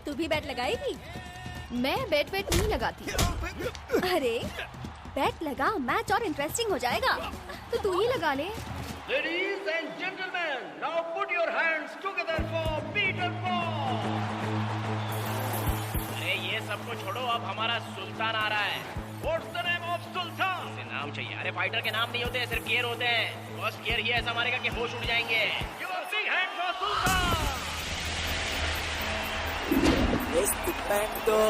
तू भी बैट लगाएगी? मैं बैट नहीं लगाती। अरे बैट लगा, मैच और इंटरेस्टिंग हो जाएगा। तो तू ही लगा ले। Ladies and gentlemen, now put your hands together for Peter Paul. अरे ये सबको छोड़ो, अब हमारा सुल्तान आ रहा है। What's the name of Sultan? इसे नाम चाहिए। अरे फाइटर के नाम नहीं होते, सिर्फ गियर होते हैं। फर्स्ट गियर ही ऐसा मारेगा कि होश उड़ जाएंगे। Give a big hand for Sultan. Estupendo,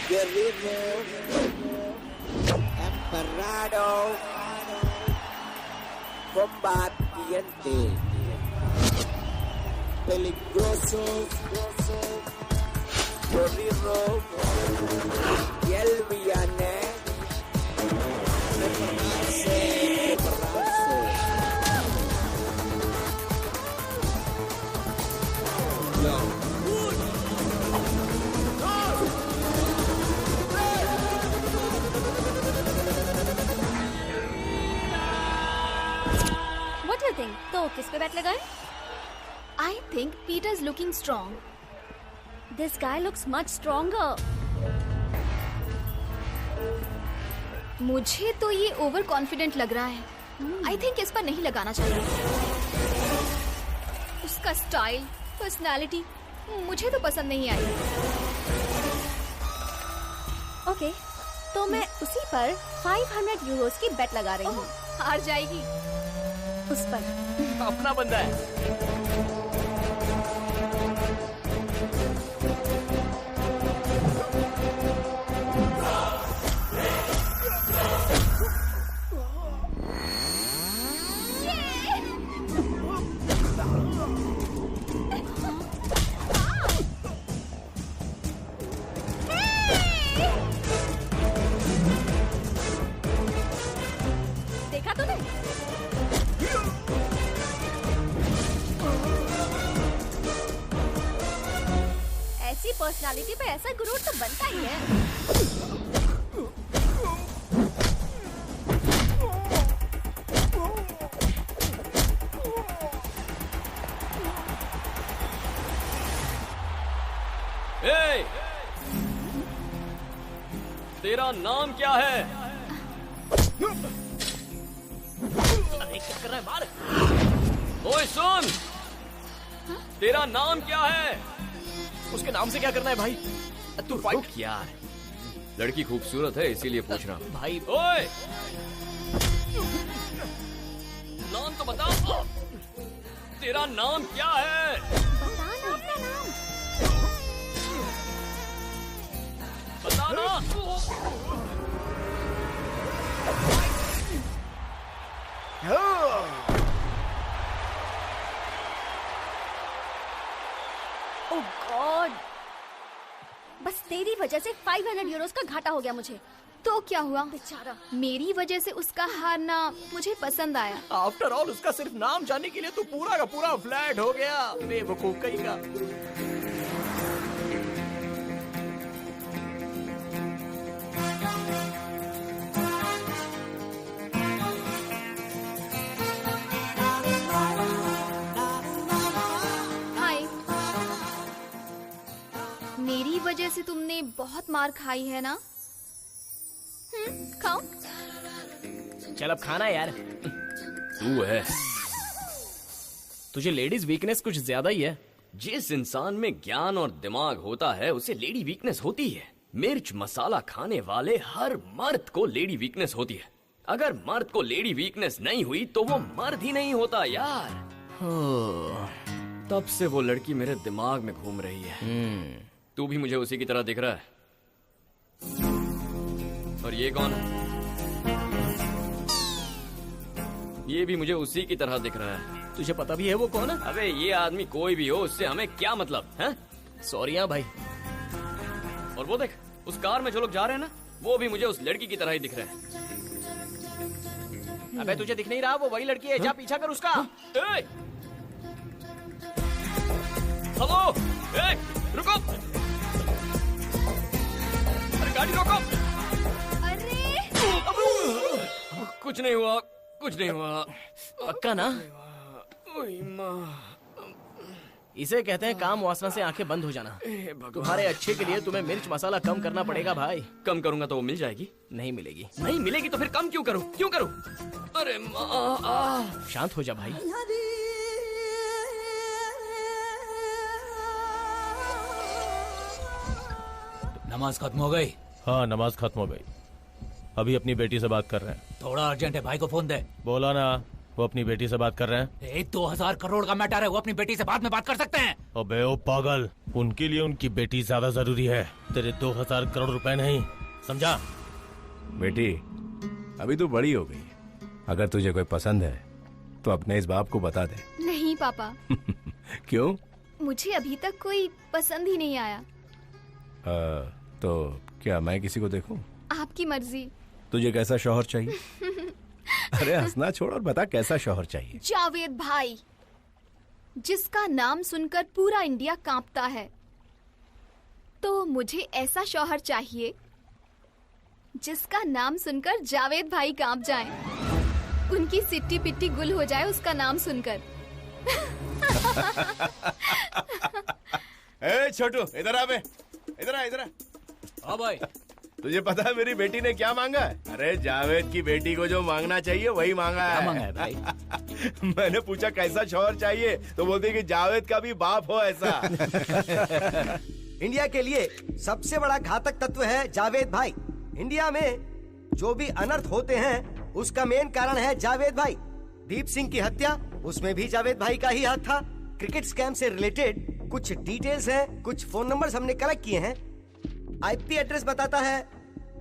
guerrero, emperado, combatiente, peligroso, guerrero, y el villano, prepararse. What do you think? तो किस पे बैट लगाएं? I think Peter's looking strong. This guy looks much stronger. मुझे तो ये over confident लग रहा है। I think इस पर नहीं लगाना चाहिए। उसका स्टाइल, पर्सनालिटी मुझे तो पसंद नहीं आई। ओके, तो मैं उसी पर 500 यूरोस की बैट लगा रही हूँ। हार जाएगी। उस पर अपना बंदा है। देखा तूने? ऐसी पर्सनालिटी पे ऐसा गुरूर तो बनता ही है। ए! तेरा नाम क्या है? अरे क्या कर रहा है, मार। ओए सुन, तेरा नाम क्या है? उसके नाम से क्या करना है भाई? तू फाइट रुक यार, लड़की खूबसूरत है इसीलिए पूछ रहा हूँ। भाई। ओए, नाम तो बता। तेरा नाम क्या है? बता ना अपना नाम। बता ना। ओह गॉड, बस तेरी वजह से 500 यूरोस का घाटा हो गया मुझे। तो क्या हुआ? बेचारा। मेरी वजह से उसका हारना मुझे पसंद आया। आफ्टर ऑल उसका सिर्फ नाम जानने के लिए तू पूरा का पूरा फ्लैट हो गया। बेवकूफ कहीं का। हाय। मेरी वजह से तुमने बहुत मार खाई है ना? खाओ। चल अब खाना यार। तू है। तुझे लेडीज वीकनेस कुछ ज्यादा ही है। जिस इंसान में ज्ञान और दिमाग होता है उसे लेडी वीकनेस होती है। मिर्च मसाला खाने वाले हर मर्द को लेडी वीकनेस होती है। अगर मर्द को लेडी वीकनेस नहीं हुई तो वो मर्द ही नहीं होता यार। तब से वो लड़की मेरे दिमाग में घूम रही है। तू भी मुझे उसी की तरह दिख रहा है। और ये कौन है? ये भी मुझे उसी की तरह दिख रहा है। तुझे पता भी है वो कौन है? अबे ये आदमी कोई भी हो, उससे हमें क्या मतलब है? सॉरी हाँ भाई। और वो देख, उस कार में जो लोग जा रहे हैं ना, वो भी मुझे उस लड़की की तरह ही दिख रहे हैं। अबे तुझे दिख नहीं रहा? वो वही लड़की है, जा पीछा कर उसका। ए! हेलो, ए, रुको, अरे गाड़ी रोको। अरे कुछ नहीं हुआ, कुछ नहीं हुआ। पक्का ना? ओए माँ, इसे कहते हैं काम वासना से आंखें बंद हो जाना। तुम्हारे अच्छे के लिए तुम्हें मिर्च मसाला कम करना पड़ेगा भाई। कम करूंगा तो वो मिल जाएगी? नहीं मिलेगी। नहीं मिलेगी तो फिर कम क्यों करूं? क्यों करूं? अरे माँ, शांत हो जा भाई। नमाज खत्म हो गई? हाँ नमाज खत्म हो गई। अभी अपनी बेटी से बात कर रहे हैं। थोड़ा अर्जेंट है, भाई को फोन दे। बोला ना, वो अपनी बेटी से बात कर रहे हैं। 2000 करोड़ का मैटर है, वो अपनी बेटी से बाद में बात कर सकते हैं। अबे ओ पागल, उनके लिए उनकी बेटी ज्यादा जरूरी है, तेरे 2000 करोड़ रुपए नहीं, समझा? बेटी अभी तो बड़ी हो गई, अगर तुझे कोई पसंद है तो अपने इस बाप को बता दे। नहीं पापा। क्यों? मुझे अभी तक कोई पसंद ही नहीं आया। तो क्या मैं किसी को देखूं? आपकी मर्जी। तुझे कैसा शौहर चाहिए? अरे हंसना छोड़ और बता कैसा शौहर चाहिए? जावेद भाई, जिसका नाम सुनकर पूरा इंडिया कांपता है। तो मुझे ऐसा शौहर चाहिए जिसका नाम सुनकर जावेद भाई कांप जाएं। उनकी सिट्टी पिट्टी गुल हो जाए उसका नाम सुनकर। ए छोटू, इधर आ बे, इधर आ, इधर आ। हाँ भाई। तुझे पता है मेरी बेटी ने क्या मांगा है? अरे जावेद की बेटी को जो मांगना चाहिए वही मांगा है। क्या मांगा है भाई? मैंने पूछा कैसा शौहर चाहिए, तो बोलती कि जावेद का भी बाप हो ऐसा। इंडिया के लिए सबसे बड़ा घातक तत्व है जावेद भाई। इंडिया में जो भी अनर्थ होते हैं उसका मेन कारण है जावेद भाई। दीप सिंह की हत्या, उसमें भी जावेद भाई का ही हाथ था। क्रिकेट स्कैम से रिलेटेड कुछ डिटेल्स हैं, कुछ फोन नंबर्स हमने कलेक्ट किए हैं। आईपी एड्रेस बताता है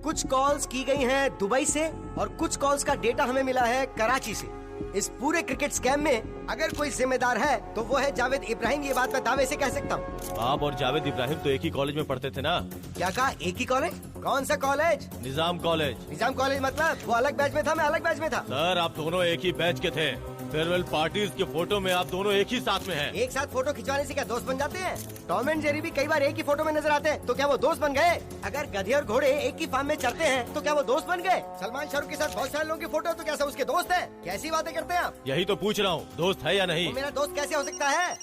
कुछ कॉल्स की गई हैं दुबई से और कुछ कॉल्स का डेटा हमें मिला है कराची से। इस पूरे क्रिकेट स्कैम में अगर कोई जिम्मेदार है तो वो है जावेद इब्राहिम। ये बात मैं दावे से कह सकता हूँ। आप और जावेद इब्राहिम तो एक ही कॉलेज में पढ़ते थे ना? क्या कहा? एक ही कॉलेज? कौन सा कॉलेज? निजाम कॉलेज। निजाम कॉलेज मतलब? वो अलग बैच में था, मैं अलग बैच में था। सर आप दोनों एक ही बैच के थे। फेयरवेल पार्टीज के फोटो में आप दोनों एक ही साथ में हैं। एक साथ फोटो खिंचवाने से क्या दोस्त बन जाते हैं? टॉम एंड जेरी भी कई बार एक ही फोटो में नजर आते हैं, तो क्या वो दोस्त बन गए? अगर गधे और घोड़े एक ही फार्म में चढ़ते हैं तो क्या वो दोस्त बन गए? सलमान शाहरुख के साथ बहुत सारे लोगों की फोटो, तो क्या सब उसके दोस्त है? कैसी बातें करते हैं आप? यही तो पूछ रहा हूँ, दोस्त है या नहीं? वो मेरा दोस्त कैसे हो सकता है?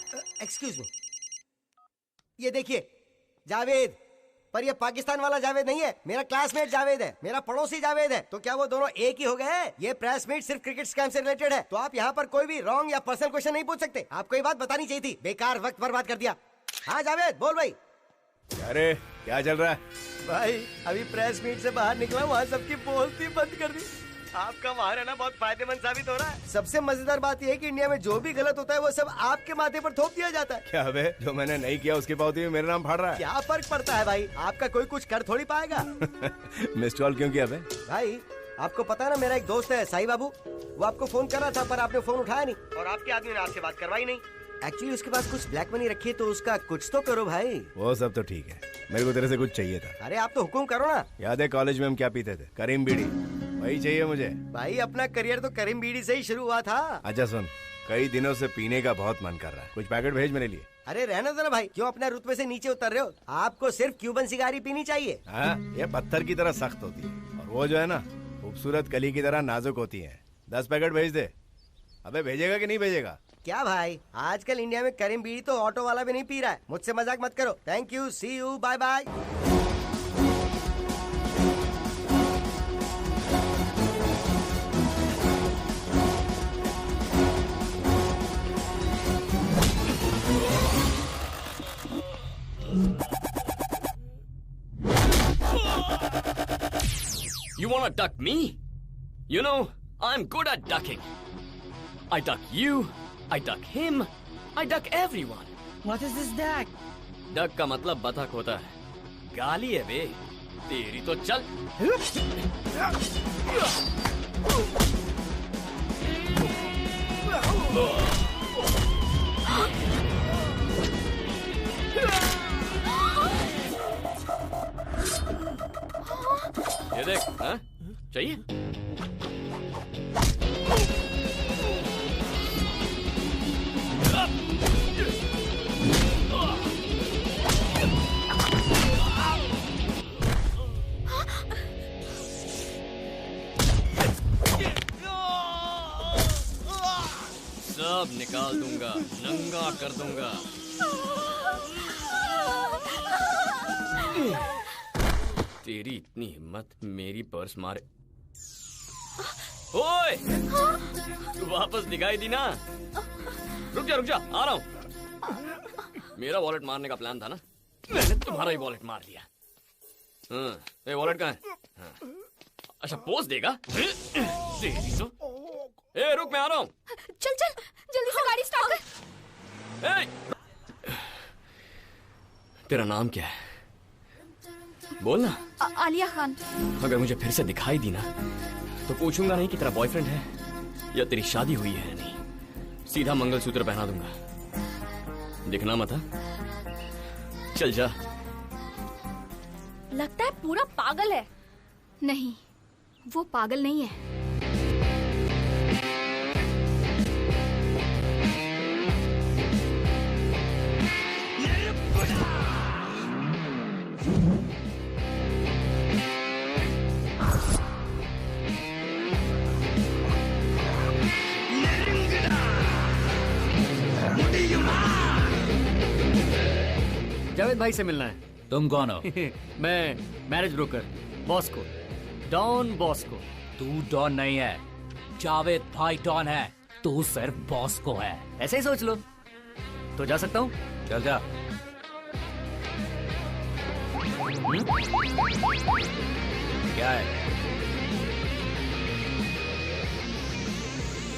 एक्सक्यूज मी, ये देखिए जावेद, पर ये पाकिस्तान वाला जावेद नहीं है। मेरा क्लासमेट जावेद है, मेरा पड़ोसी जावेद है। तो क्या वो दोनों एक ही हो गए? ये प्रेस मीट सिर्फ क्रिकेट स्कैम से रिलेटेड है, तो आप यहाँ पर कोई भी रॉन्ग या पर्सनल क्वेश्चन नहीं पूछ सकते। आपको ये बात बतानी चाहिए थी, बेकार वक्त बर्बाद कर दिया। हाँ जावेद बोल भाई। अरे क्या चल रहा है? भाई अभी प्रेस मीट से बाहर निकला, वहाँ सबकी बोलती बंद कर दी। आपका वहाँ रहना बहुत फायदेमंद साबित हो रहा है। सबसे मजेदार बात यह है कि इंडिया में जो भी गलत होता है वो सब आपके माथे पर थोप दिया जाता है। क्या बे, जो मैंने नहीं किया उसके पावती में मेरा नाम फाड़ रहा है? क्या फर्क पड़ता है भाई, आपका कोई कुछ कर थोड़ी पाएगा। मिस्ड कॉल क्यों किया बे? भाई आपको पता है ना, मेरा एक दोस्त है साई बाबू, वो आपको फोन कर रहा था पर आपने फोन उठाया नहीं, और आपके आदमी ने आपसे बात करवाई नहीं। एक्चुअली उसके पास कुछ ब्लैक मनी रखी है, तो उसका कुछ तो करो भाई। वो सब तो ठीक है, मेरे को तेरे से कुछ चाहिए था। अरे आप तो हुकुम करो ना। याद है कॉलेज में हम क्या पीते थे? करीम बीड़ी, वही चाहिए मुझे। भाई अपना करियर तो करीम बीड़ी से ही शुरू हुआ था। अच्छा सुन, कई दिनों से पीने का बहुत मन कर रहा है, कुछ पैकेट भेज मेरे लिए। अरे रहने दो ना भाई, क्यों अपने रुतबे से नीचे उतर रहे हो? आपको सिर्फ क्यूबन सिगारी पीनी चाहिए। हाँ, ये पत्थर की तरह सख्त होती है और वो जो है ना खूबसूरत कली की तरह नाजुक होती है। 10 पैकेट भेज दे। अबे भेजेगा कि नहीं भेजेगा? क्या भाई, आजकल इंडिया में करीम बीड़ी तो ऑटो वाला भी नहीं पी रहा है। मुझसे मजाक मत करो। Thank you, see you, bye bye. You wanna duck me? You know, I'm good at ducking. I duck you, I duck him, I duck everyone. What is this duck? Duck का मतलब बतख होता है। गाली है बे, तेरी तो चल। ये देख, हाँ? चाहिए? सब निकाल दूंगा, नंगा कर दूंगा। तेरी इतनी हिम्मत, मेरी पर्स मारे। ओए! तू वापस दिखाई दी ना? रुक जा, आ रहा हूँ। मेरा वॉलेट मारने का प्लान था ना, मैंने तुम्हारा ही वॉलेट मार दिया। हाँ, वॉलेट कहाँ है? हाँ। अच्छा, पोज देगा? तेरी तो। ए, रुक, मैं आ रहा हूँ। चल जल्दी से गाड़ी स्टार्ट कर। तेरा नाम क्या है? बोलना। आलिया खान। अगर मुझे फिर से दिखाई दी ना तो पूछूंगा नहीं कि तेरा बॉयफ्रेंड है या तेरी शादी हुई है या नहीं। सीधा मंगलसूत्र पहना दूंगा। दिखना मत। चल जा। लगता है पूरा पागल है। नहीं, वो पागल नहीं है। जावेद भाई से मिलना है। तुम कौन हो? मैं marriage broker Bosco, don Bosco. तू डॉन नहीं है, जावेद भाई डॉन है। तू सिर्फ बॉस्को है। ऐसे ही सोच लो। तो जा सकता हूँ? चल जा। क्या है?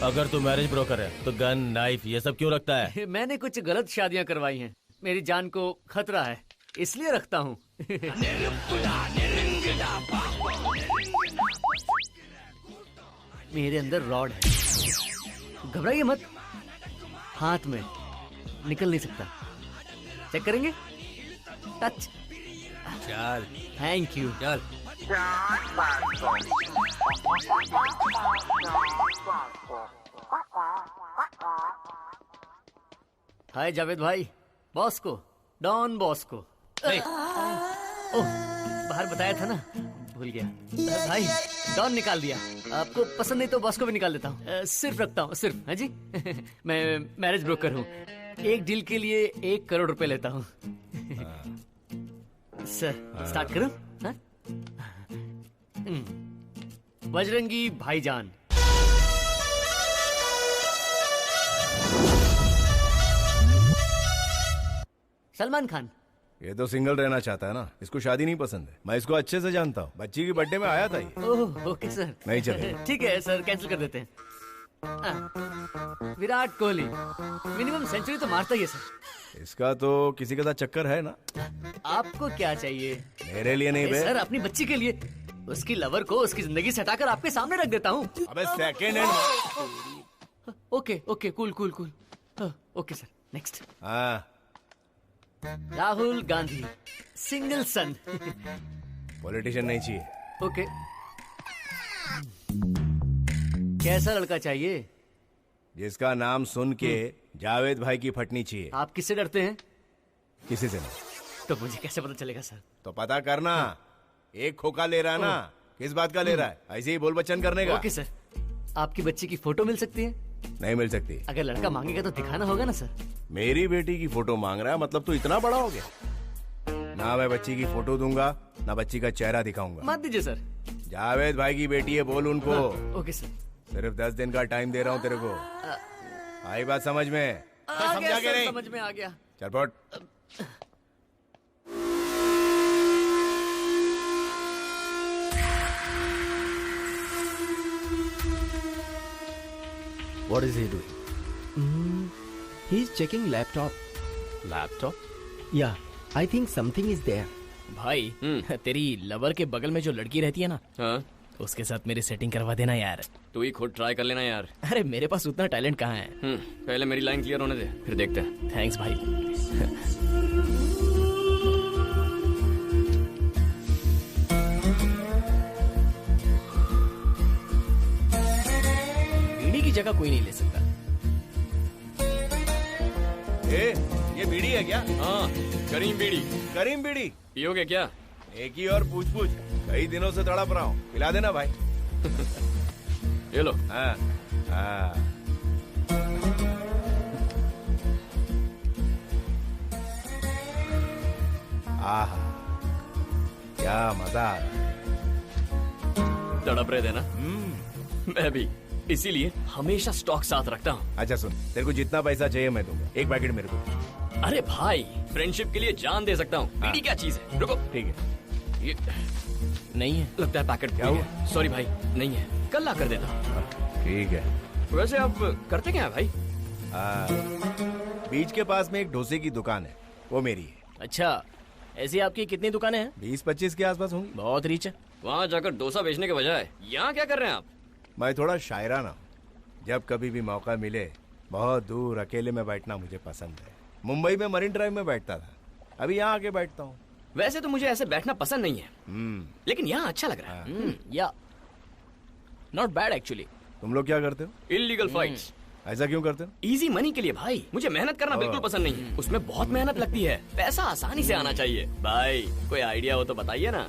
अगर तू मैरिज ब्रोकर है तो गन, नाइफ ये सब क्यों रखता है? मैंने कुछ गलत शादियां करवाई हैं, मेरी जान को खतरा है, इसलिए रखता हूँ। मेरे अंदर रॉड है, घबराइए मत। हाथ में निकल नहीं सकता। चेक करेंगे? टच। चल। Thank you. चल। हाय जावेद भाई, बॉस्को, डॉन बॉस्को। ओह, बाहर बताया था ना, भूल गया। भाई, डॉन निकाल दिया। आपको पसंद नहीं तो बॉस्को भी निकाल देता हूँ। सिर्फ रखता हूँ, सिर्फ। हाँ जी। मैं मैरिज ब्रोकर हूँ। एक डील के लिए 1 करोड़ रुपए लेता हूँ। सर, स्टार्ट करो। हाँ? बजरंगी भाईजान। सलमान खान। ये तो सिंगल रहना चाहता है ना, इसको शादी नहीं पसंद है। मैं इसको अच्छे से जानता हूँ, बच्ची की बर्थडे में आया था ये। ओह, ओके सर। नहीं चलेगा। ठीक है सर, कैंसिल कर देते हैं। विराट कोहली मिनिमम सेंचुरी तो मारता ही है सर। इसका तो किसी के साथ चक्कर है ना। आपको क्या चाहिए? मेरे लिए नहीं बे। सर, अपनी बच्ची के लिए। उसकी लवर को उसकी जिंदगी से हटाकर आपके सामने रख देता हूँ। अबे second hand. Okay okay, cool cool cool. Okay sir, next. हाँ, राहुल गांधी, सिंगल सन। पॉलिटिशियन नहीं चाहिए। ओके। कैसा लड़का चाहिए? जिसका नाम सुन के जावेद भाई की फटनी चाहिए। आप किससे डरते हैं? किसी से नहीं। तो मुझे कैसे पता चलेगा सर? तो पता करना। एक खोखा ले रहा है ना, किस बात का ले रहा है? ऐसे ही बोल बच्चन करने का। Okay sir. आपकी बच्ची की फोटो मिल सकती है? नहीं मिल सकती। अगर लड़का मांगेगा तो दिखाना होगा ना सर। मेरी बेटी की फोटो मांग रहा है, मतलब तू इतना बड़ा हो गया? ना मैं बच्ची की फोटो दूंगा, ना बच्ची का चेहरा दिखाऊंगा। मत दीजिए सर। जावेद भाई की बेटी है, बोल उनको। Okay sir. सिर्फ 10 दिन का टाइम दे रहा हूँ तेरे को। आई बात समझ में? समझा के नहीं? समझ में आ गया। चल पट। What is he doing? He's checking laptop. Laptop? Yeah, I think something is there. भाई, तेरी लवर के बगल में जो लड़की रहती है ना, हाँ? उसके साथ मेरी सेटिंग करवा देना यार। तू ही खुद ट्राई कर लेना यार। अरे मेरे पास उतना टैलेंट कहाँ है। पहले मेरी लाइन क्लियर होने दे, फिर देखते हैं। थैंक्स भाई। बीड़ी की जगह कोई नहीं ले सकता। ये बीड़ी है क्या? हाँ, करीम बीड़ी। करीम बीड़ी पियोगे क्या? एक ही और पूछ पूछ, कई दिनों से तड़प रहा हूँ, पिला देना भाई। ये लो। हाँ हाँ। आहा, क्या मजा आ रहा है। तड़प रहे थे ना? मैं भी, इसीलिए हमेशा स्टॉक साथ रखता हूँ। अच्छा सुन, तेरे को जितना पैसा चाहिए मैं दूंगा, एक पैकेट मेरे को। अरे भाई, फ्रेंडशिप के लिए जान दे सकता हूँ। बीड़ी क्या चीज है? रुको। ठीक है। ये नहीं है, लगता है पैकेट क्या हुआ? सॉरी भाई, नहीं है, कल ला कर देता। ठीक है। वैसे आप करते क्या है भाई? बीच के पास में एक डोसे की दुकान है, वो मेरी है। अच्छा, ऐसी आपकी कितनी दुकानें हैं? 20-25 के आसपास होंगी। बहुत रीच है। वहाँ जाकर डोसा बेचने के बजाय यहाँ क्या कर रहे हैं आप? मैं थोड़ा शायराना हूँ। जब कभी भी मौका मिले बहुत दूर अकेले में बैठना मुझे पसंद है। मुंबई में मरीन ड्राइव में बैठता था, अभी यहाँ आके बैठता हूँ। वैसे तो मुझे ऐसे बैठना पसंद नहीं है, लेकिन यहाँ अच्छा लग रहा है। या नॉट बैड एक्चुअली। तुम लोग क्या करते हो? Illegal fights. ऐसा क्यों करते हो? इजी मनी के लिए भाई। मुझे मेहनत करना बिल्कुल पसंद नहीं है, उसमें बहुत मेहनत लगती है। पैसा आसानी से आना चाहिए। भाई कोई आइडिया हो तो बताइए ना।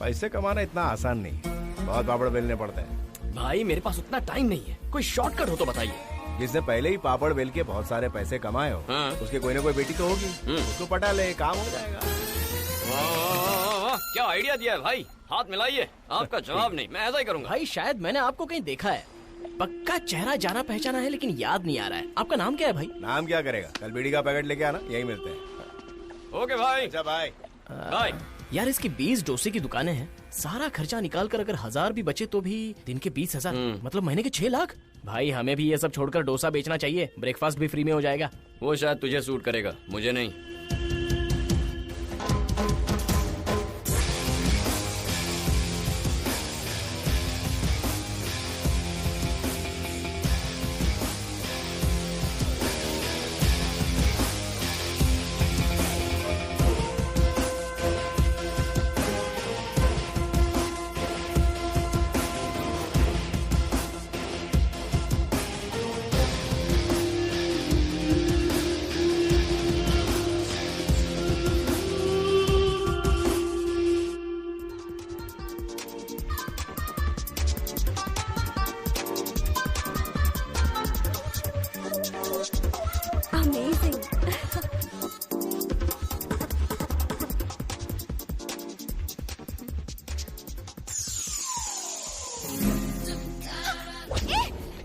पैसे कमाना इतना आसान नहीं है, बहुत पापड़ बेलने पड़ते हैं। भाई मेरे पास उतना टाइम नहीं है, कोई शॉर्टकट हो तो बताइए। जिसने पहले ही पापड़ बेल के बहुत सारे पैसे कमाए हो, उसके कोई ना कोई बेटी तो होगी, उसको पटा ले, काम हो जाएगा। वाह, क्या आइडिया दिया है भाई। हाथ मिलाइए। आपका जवाब नहीं, मैं ऐसा ही करूंगा। भाई शायद मैंने आपको कहीं देखा है, पक्का चेहरा जाना पहचाना है, लेकिन याद नहीं आ रहा है। आपका नाम क्या है भाई? नाम क्या करेगा, कल बीड़ी का पैकेट लेके आना, यही मिलते हैं। ओके भाई। अच्छा भाई। बाय। यार इसकी 20 डोसे की दुकानें हैं, सारा खर्चा निकाल कर अगर 1000 भी बचे तो भी दिन के 20,000, मतलब महीने के 6 लाख। भाई हमें भी ये सब छोड़कर डोसा बेचना चाहिए, ब्रेकफास्ट भी फ्री में हो जाएगा। वो शायद तुझे सूट करेगा, मुझे नहीं।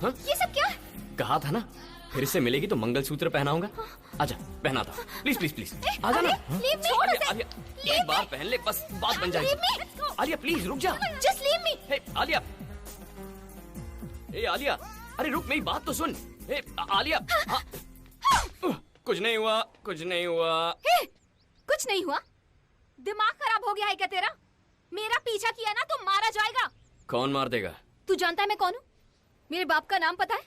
ये सब क्या? कहा था ना, फिर से मिलेगी तो मंगलसूत्र पहनाऊंगा। आजा, पहना था। प्लीज प्लीज प्लीज, आजा ना। आलिया, एक बार पहन ले, बस बात बन जाएगी। आलिया प्लीज रुक जा। Just leave me. हे आलिया, ए आलिया, अरे रुक, मेरी बात तो सुन। ए आलिया, कुछ नहीं हुआ, कुछ नहीं हुआ। कुछ नहीं हुआ? दिमाग खराब हो गया है क्या तेरा? मेरा पीछा किया ना तो मारा जाएगा। कौन मार देगा? तू जानता है मैं कौन हूँ? मेरे बाप का नाम पता है?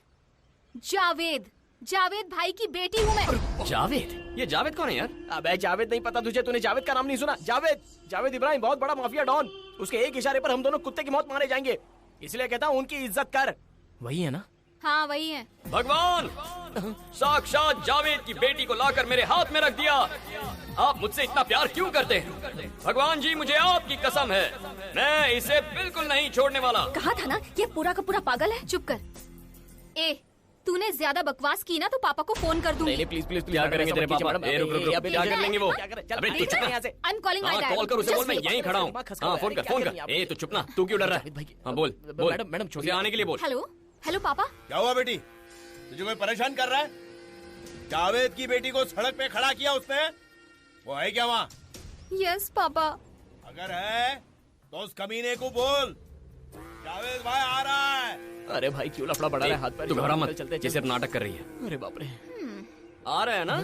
जावेद। जावेद भाई की बेटी हूँ मैं। जावेद? ये जावेद कौन है यार? अबे जावेद नहीं पता तुझे? तूने जावेद का नाम नहीं सुना? जावेद इब्राहिम, बहुत बड़ा माफिया डॉन। उसके एक इशारे पर हम दोनों कुत्ते की मौत मारे जाएंगे, इसलिए कहता हूँ उनकी इज्जत कर। वही है ना? हाँ वही है। भगवान, साक्षात जावेद की बेटी को लाकर मेरे हाथ में रख दिया। आप मुझसे इतना प्यार क्यों करते हैं? भगवान जी, मुझे आपकी कसम है, मैं इसे बिल्कुल नहीं छोड़ने वाला। कहा था ना, ये पूरा का पूरा पागल है। चुप कर। ए, तूने ज्यादा बकवास की ना तो पापा को फोन कर दूंगी। प्लीज प्लीज, क्या करेंगे तेरे पापा? रुक, क्या कर लेंगे वो? अबे तू चुप ना। I am calling my dad. Call कर उसे, बोल मैं यहीं खड़ा हूँ। हाँ फोन कर। ए तू चुप ना, तू क्यों डर रहा है? हाँ बोल। मैडम उसे आने के लिए बोल। हेलो हेलो पापा। क्या हुआ बेटी, तुझे कोई परेशान कर रहा है? जावेद की बेटी को सड़क पे खड़ा किया उसने, वो है क्या वहाँ? Yes papa. अगर है तो उस कमीने को बोल, जावेद भाई आ रहा है। अरे भाई क्यों लफड़ा बढ़ा रहा है? हाथ पैर तू घबरा मत, ये सिर्फ नाटक कर रही है। अरे बाप रे, आ रहा है ना?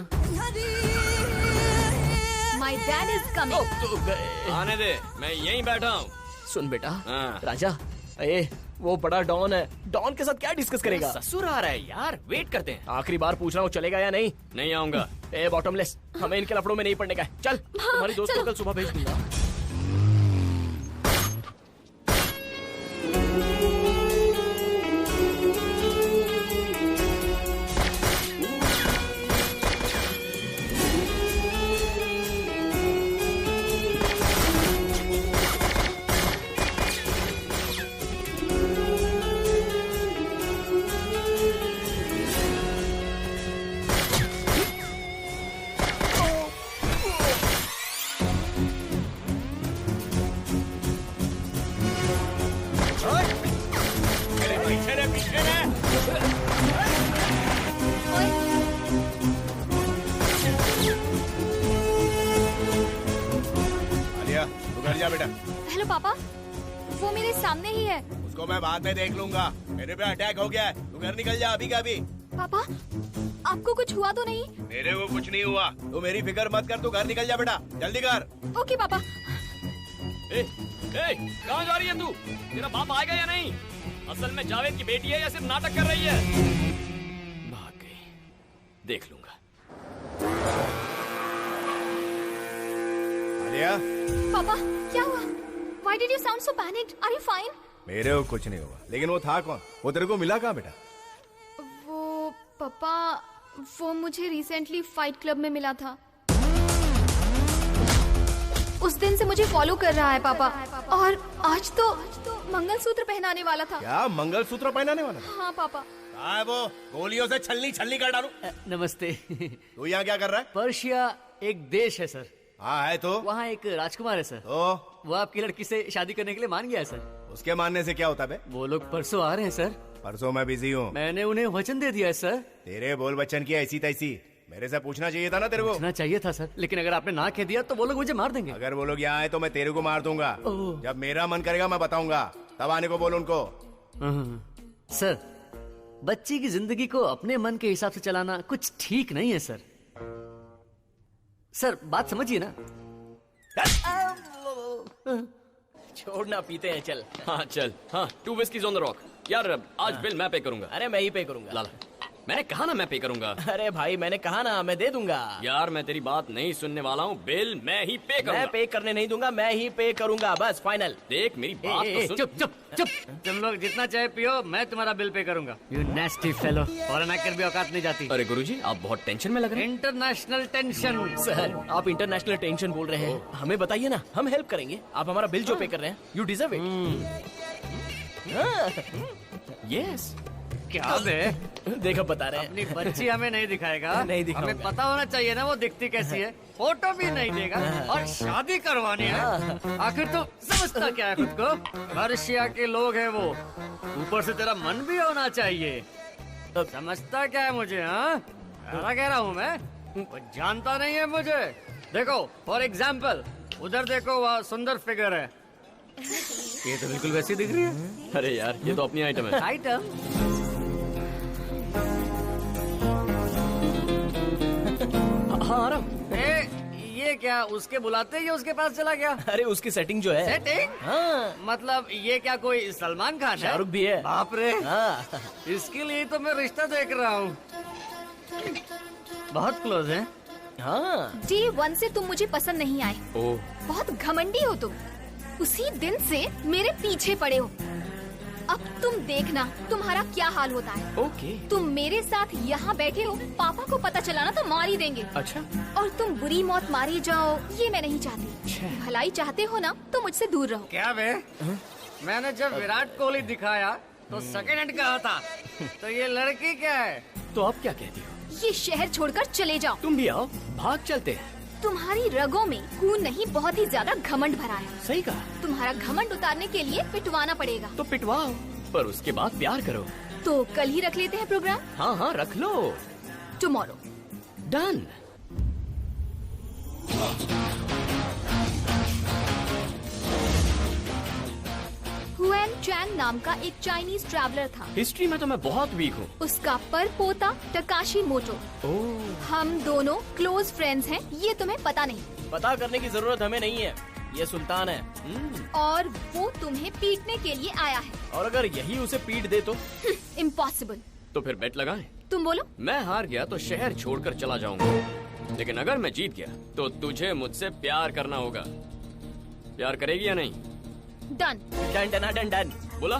My dad is coming. आने दे, मैं यहीं बैठा हूँ। सुन बेटा, राजा ए, वो बड़ा डॉन है, डॉन के साथ क्या डिस्कस करेगा? ससुर आ रहा है यार, वेट करते हैं। आखिरी बार पूछ रहा हूँ, चलेगा या नहीं? नहीं आऊंगा। ए बॉटमलेस, हमें इनके लफड़ों में नहीं पड़ने का है। चल, तुम्हारी दोस्त को कल सुबह भेज दूंगा। घर जा बेटा। हेलो पापा, वो मेरे सामने ही है। उसको मैं बाद में देख लूंगा, मेरे पे अटैक हो गया है। तू घर निकल जा अभी का अभी। पापा, आपको कुछ हुआ तो नहीं? मेरे को कुछ नहीं हुआ, तू मेरी फिक्र मत कर, तू घर निकल जा बेटा, जल्दी कर। ओके पापा। कहाँ जा रही है तू? तेरा बाप आएगा या नहीं? असल में जावेद की बेटी है या सिर्फ नाटक कर रही है? भाग गई, देख लूंगा। आलिया, पापा क्या हुआ? Why did you sound so panicked? Are you fine? मेरे को कुछ नहीं हुआ, लेकिन वो था कौन? वो तेरे को मिला कहाँ बेटा? वो पापा, वो मुझे रिसेंटली फाइट क्लब में मिला था। उस दिन से मुझे फॉलो कर रहा है पापा, और आज तो मंगलसूत्र पहनाने वाला था। क्या मंगलसूत्र पहनाने वाला था? हाँ पापा। कहाँ है वो? गोलियों से छलनी कर डालूं। नमस्ते। तू यहाँ क्या कर रहा है? पर्शिया एक देश है सर। हाँ है तो? वहाँ एक राजकुमार है सर। तो वो आपकी लड़की से शादी करने के लिए मान गया है सर। उसके मानने से क्या होता है? वो लोग परसों आ रहे हैं सर। परसों मैं बिजी हूँ। मैंने उन्हें वचन दे दिया है सर। तेरे बोल बच्चन की ऐसी तैसी, मेरे से पूछना चाहिए था ना तेरे को। पूछना चाहिए था सर, लेकिन अगर आपने ना कह दिया तो वो लोग मुझे मार देंगे। अगर वो लोग यहाँ आए तो मैं तेरे को मार दूंगा। जब मेरा मन करेगा मैं बताऊंगा, तब आने को बोल उनको। सर, बच्ची की जिंदगी को अपने मन के हिसाब से चलाना कुछ ठीक नहीं है सर। सर बात समझिए ना। छोड़ना, पीते हैं, चल। हाँ चल। हाँ, 2 whiskies on the rock। यार आज बिल मैं पे करूंगा। अरे मैं ही पे करूंगा। लाला, मैंने कहा ना मैं पे करूंगा। अरे भाई मैंने कहा ना मैं दे दूंगा। यार मैं तेरी बात नहीं सुनने वाला हूँ, बिल मैं ही पे करूंगा। मैं पे करने नहीं दूंगा, मैं ही पे करूंगा, बस फाइनल। देख मेरी बात तो सुन। चुप चुप चुप। तुम लोग जितना चाहे पियो, मैं तुम्हारा बिल पे करूंगा। You नेस्टी fellow. फॉरेन एक्टर भी औकात नहीं जाती। अरे गुरुजी, आप बहुत टेंशन में लग रहे हैं। International tension. सर आप इंटरनेशनल टेंशन बोल रहे हैं, हमें बताइए ना, हम हेल्प करेंगे। आप हमारा बिल जो पे कर रहे हैं, यू डिजर्व इट। यस। क्या बे? देखो बता रहे हैं। अपनी बच्ची हमें नहीं दिखाएगा? नहीं दिखाऊंगा। हमें पता होना चाहिए ना वो दिखती कैसी है। फोटो भी नहीं देगा और शादी करवानी है। आखिर तो समझता क्या है खुद को? पर्शिया के लोग हैं वो, ऊपर से तेरा मन भी होना चाहिए। समझता क्या है मुझे? हाँ कह रहा हूँ मैं, वो जानता नहीं है मुझे। देखो फॉर एग्जाम्पल, उधर देखो वहाँ सुंदर फिगर है, ये तो बिल्कुल वैसी दिख रही है। अरे यार ये तो अपनी आइटम है। आइटम? हाँ आ रहा हूँ। ये क्या उसके बुलाते ही उसके पास चला गया? अरे उसकी सेटिंग जो है। सेटिंग? हाँ। मतलब ये क्या कोई सलमान खान है? शाहरुख भी है। बाप रे। हाँ। इसके लिए तो मैं रिश्ता देख रहा हूँ। बहुत क्लोज है। हाँ। Day 1 से तुम मुझे पसंद नहीं आए। बहुत घमंडी हो तुम। उसी दिन से मेरे पीछे पड़े हो। अब तुम देखना तुम्हारा क्या हाल होता है। ओके। तुम मेरे साथ यहाँ बैठे हो, पापा को पता चला ना तो मार ही देंगे। अच्छा। और तुम बुरी मौत मारी जाओ, ये मैं नहीं चाहती। भलाई चाहते हो ना तो मुझसे दूर रहो। क्या बे? मैंने जब विराट कोहली दिखाया तो सेकंड हैंड कहा था, तो ये लड़की क्या है? तो आप क्या कहती हो? ये शहर छोड़कर चले जाओ। तुम भी आओ, भाग चलते हैं। तुम्हारी रगों में खून नहीं, बहुत ही ज्यादा घमंड भरा है। सही कहा। तुम्हारा घमंड उतारने के लिए पिटवाना पड़ेगा। तो पिटवाओ, पर उसके बाद प्यार करो। तो कल ही रख लेते हैं प्रोग्राम। हाँ हाँ रख लो। टुमारो। डन। हुएन चैंग नाम का एक चाइनीज ट्रैवलर था। हिस्ट्री में तो मैं बहुत वीक हूँ। उसका पर पोता टकाशी मोटो। हम दोनों क्लोज फ्रेंड्स हैं, ये तुम्हें पता नहीं। पता करने की जरूरत हमें नहीं है, ये सुल्तान है। और वो तुम्हें पीटने के लिए आया है। और अगर यही उसे पीट दे तो? इम्पॉसिबल। तो फिर बेट लगाएं। तुम बोलो। मैं हार गया तो शहर छोड़कर चला जाऊंगा, लेकिन अगर मैं जीत गया तो तुझे मुझसे प्यार करना होगा। प्यार करेगी या नहीं? Done. Done done done done. बोला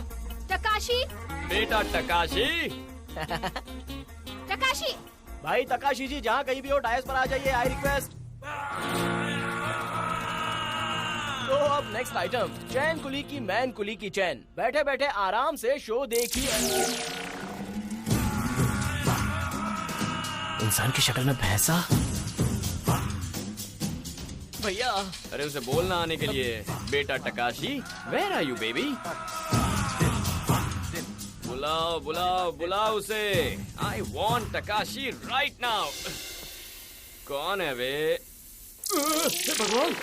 तकाशी। बेटा तकाशी। तकाशी। भाई तकाशी जी जहाँ कहीं भी हो डायस पर आ जाइए, आई रिक्वेस्ट। तो अब नेक्स्ट आइटम, चैन कुली की मैन कुली की चैन। बैठे बैठे आराम से शो देखिए। इंसान की शक्ल में भैंसा। भैया अरे उसे बोलना आने के लिए। बेटा Takashi, where are you baby? बुलाओ बुलाओ बुलाओ उसे। I want Takashi right now. कौन है वे? भगवान,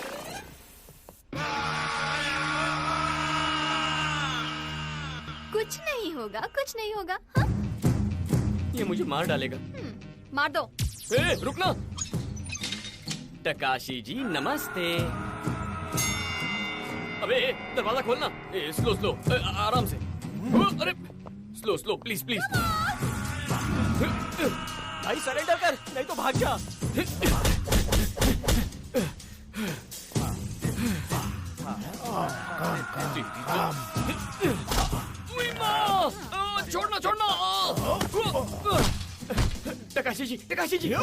कुछ नहीं होगा, कुछ नहीं होगा। हाँ? ये मुझे मार डालेगा। मार दो। ए, रुकना। टकाशी जी नमस्ते। अबे दरवाजा खोलना। स्लो स्लो, आराम से। अरे स्लो स्लो प्लीज प्लीज। भाई सरेंडर कर, नहीं तो भाग जा। छोड़ना छोड़ना। टकाशी जी, टकाशी जी।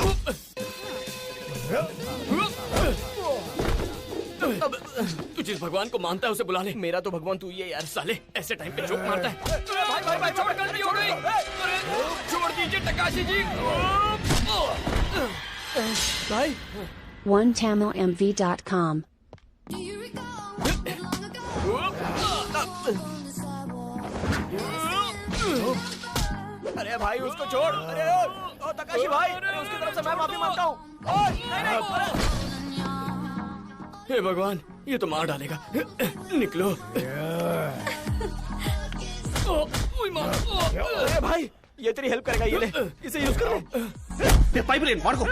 अब तू जिस भगवान को मानता है उसे बुला ले। मेरा तो भगवान तू ही है यार। साले ऐसे टाइम पे जोक मारता है। भाई भाई भाई छोड़ कर छोड़ गई। छोड़ दीजिए टकाशी जी। भाई OneTamilMV.com अरे भाई उसको छोड़। अरे ओ तकाशी भाई, अरे उसकी तरफ से मैं माफी मांगता हूँ। हे भगवान, ये तो मार डालेगा। निकलो। अरे भाई ये तेरी हेल्प करेगा, ये ले, इसे यूज कर ले। पाइप लेन मार को।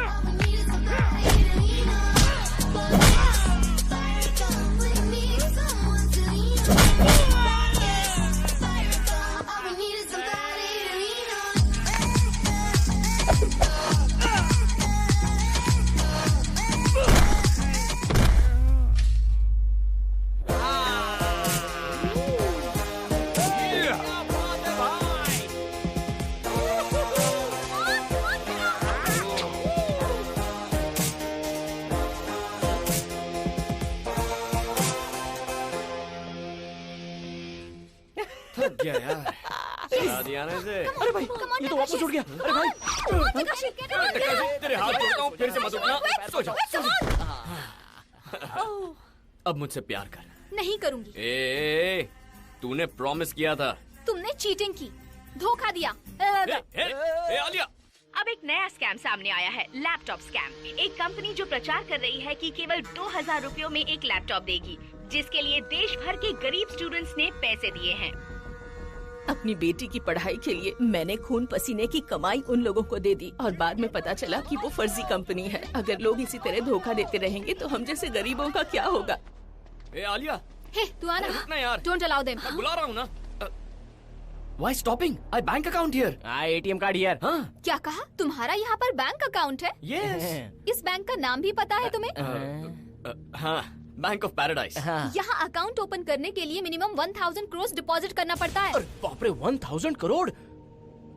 थक गया यार शादी आने से। अरे भाई ये तो वापस उड़ गया। अरे भाई टकाशी, तेरे हाथ जोड़ता हूँ, फिर से मत उठना। सो जा, सो जा। अब मुझसे प्यार कर। नहीं करूंगी। ए, तूने प्रॉमिस किया था। तुमने चीटिंग की, धोखा दिया। ए आलिया, अब एक नया स्कैम सामने आया है, लैपटॉप स्कैम। एक कंपनी जो प्रचार कर रही है कि केवल 2000 रुपयों में एक लैपटॉप देगी, जिसके लिए देश भर के गरीब स्टूडेंट्स ने पैसे दिए हैं। अपनी बेटी की पढ़ाई के लिए मैंने खून पसीने की कमाई उन लोगों को दे दी और बाद में पता चला कि वो फर्जी कंपनी है। अगर लोग इसी तरह धोखा देते रहेंगे तो हम जैसे गरीबों का क्या होगा? ए आलिया, हे तू आना। रुकना यार। Don't allow them. मैं बुला रहा हूँ ना। Why stopping? I bank account here. ATM card here. हाँ? क्या कहा? तुम्हारा यहाँ पर बैंक अकाउंट है? Yes. इस बैंक का नाम भी पता है तुम्हें? हाँ, बैंक ऑफ पैराडाइज। यहाँ अकाउंट ओपन करने के लिए मिनिमम 1000 करोड़ डिपॉजिट करना पड़ता है। बाप रे, 1000 करोड़?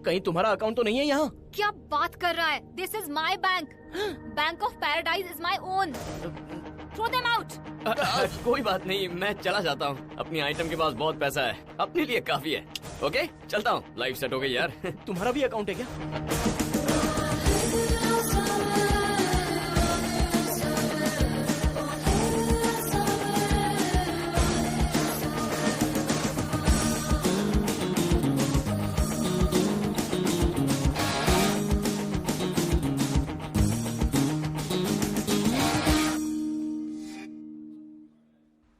कहीं तुम्हारा अकाउंट तो नहीं है यहाँ? क्या बात कर रहा है? This is my bank. Bank of paradise is my own. Throw them out. कोई बात नहीं, मैं चला जाता हूँ। अपनी आइटम के पास बहुत पैसा है, अपने लिए काफी है। ओके, चलता हूँ। लाइफ सेट हो गई यार। तुम्हारा भी अकाउंट है क्या?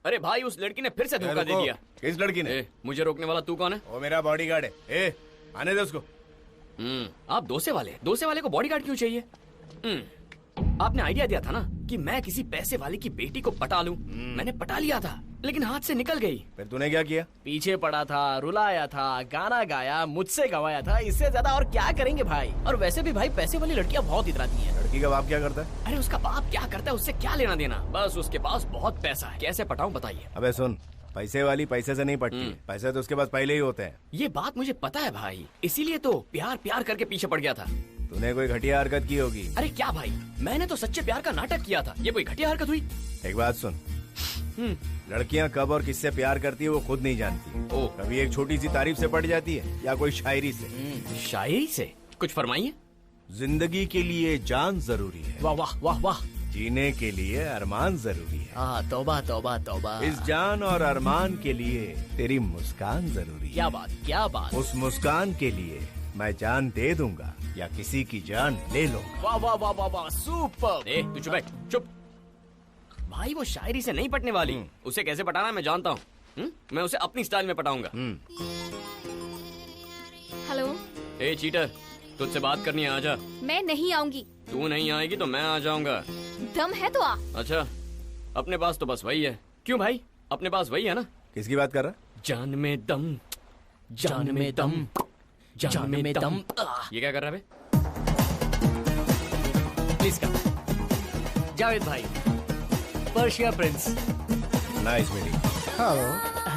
अरे भाई, उस लड़की ने फिर से धोखा दे दिया। किस लड़की ने? मुझे रोकने वाला तू कौन है? वो मेरा बॉडीगार्ड है। ए, आने दे उसको। आप दोसे वाले को बॉडीगार्ड क्यों चाहिए? आपने आइडिया दिया था ना कि मैं किसी पैसे वाले की बेटी को पटा लूं। मैंने पटा लिया था, लेकिन हाथ से निकल गई। फिर तूने क्या किया? पीछे पड़ा था, रुलाया था, गाना गाया, मुझसे गवाया था। इससे ज्यादा और क्या करेंगे भाई? और वैसे भी भाई पैसे वाली लड़कियां बहुत इतराती हैं। लड़की का बाप क्या करता है? अरे उसका बाप क्या करता है उससे क्या लेना देना, बस उसके पास बहुत पैसा है। कैसे पटाऊं बताइए? अबे सुन, पैसे वाली पैसे से नहीं पटती, पैसे तो उसके पास पहले ही होते हैं। ये बात मुझे पता है भाई, इसीलिए तो प्यार प्यार करके पीछे पड़ गया था। तूने कोई घटिया हरकत की होगी। अरे क्या भाई, मैंने तो सच्चे प्यार का नाटक किया था, ये कोई घटिया हरकत हुई? एक बात सुन, लड़कियां कब और किससे प्यार करती है वो खुद नहीं जानती। कभी एक छोटी सी तारीफ से पड़ जाती है या कोई शायरी से। शायरी से? कुछ फरमाइए। जिंदगी के लिए जान जरूरी है, वाह वाह वाह वाह। जीने के लिए अरमान जरूरी है। तौबा तौबा तौबा। इस जान और अरमान के लिए तेरी मुस्कान जरूरी है। क्या बात, क्या बात। उस मुस्कान के लिए मैं जान दे दूंगा या किसी की जान ले लूंगा। वाह वाह वाह वाह वाह, सुपर। तू चुप बैठ, चुप। भाई वो शायरी से नहीं पटने वाली, उसे कैसे पटाना है मैं जानता हूँ। मैं उसे अपनी स्टाइल में पटाऊंगा। हेलो। ए चीटर, तुझसे बात करनी है, आजा। मैं नहीं आऊंगी। तू नहीं आएगी तो मैं आ जाऊंगा। दम है तो आ। अच्छा, अपने पास तो बस वही है। क्यों भाई, अपने पास वही है ना? किसकी बात कर रहा? जान में दम, जान में दम, जान में दम। ये क्या कर रहा है? Please come. जावेद भाई, Persia prince. Nice meeting. Hello,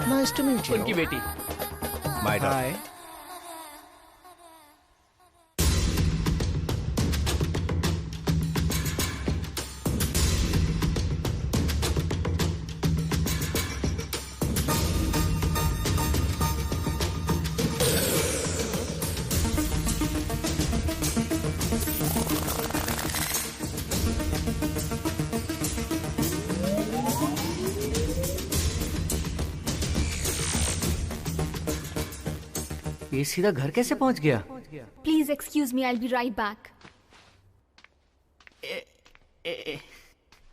nice to meet you. उनकी बेटी। My hi. ये सीधा घर कैसे पहुंच गया? Please excuse me, I will be right back.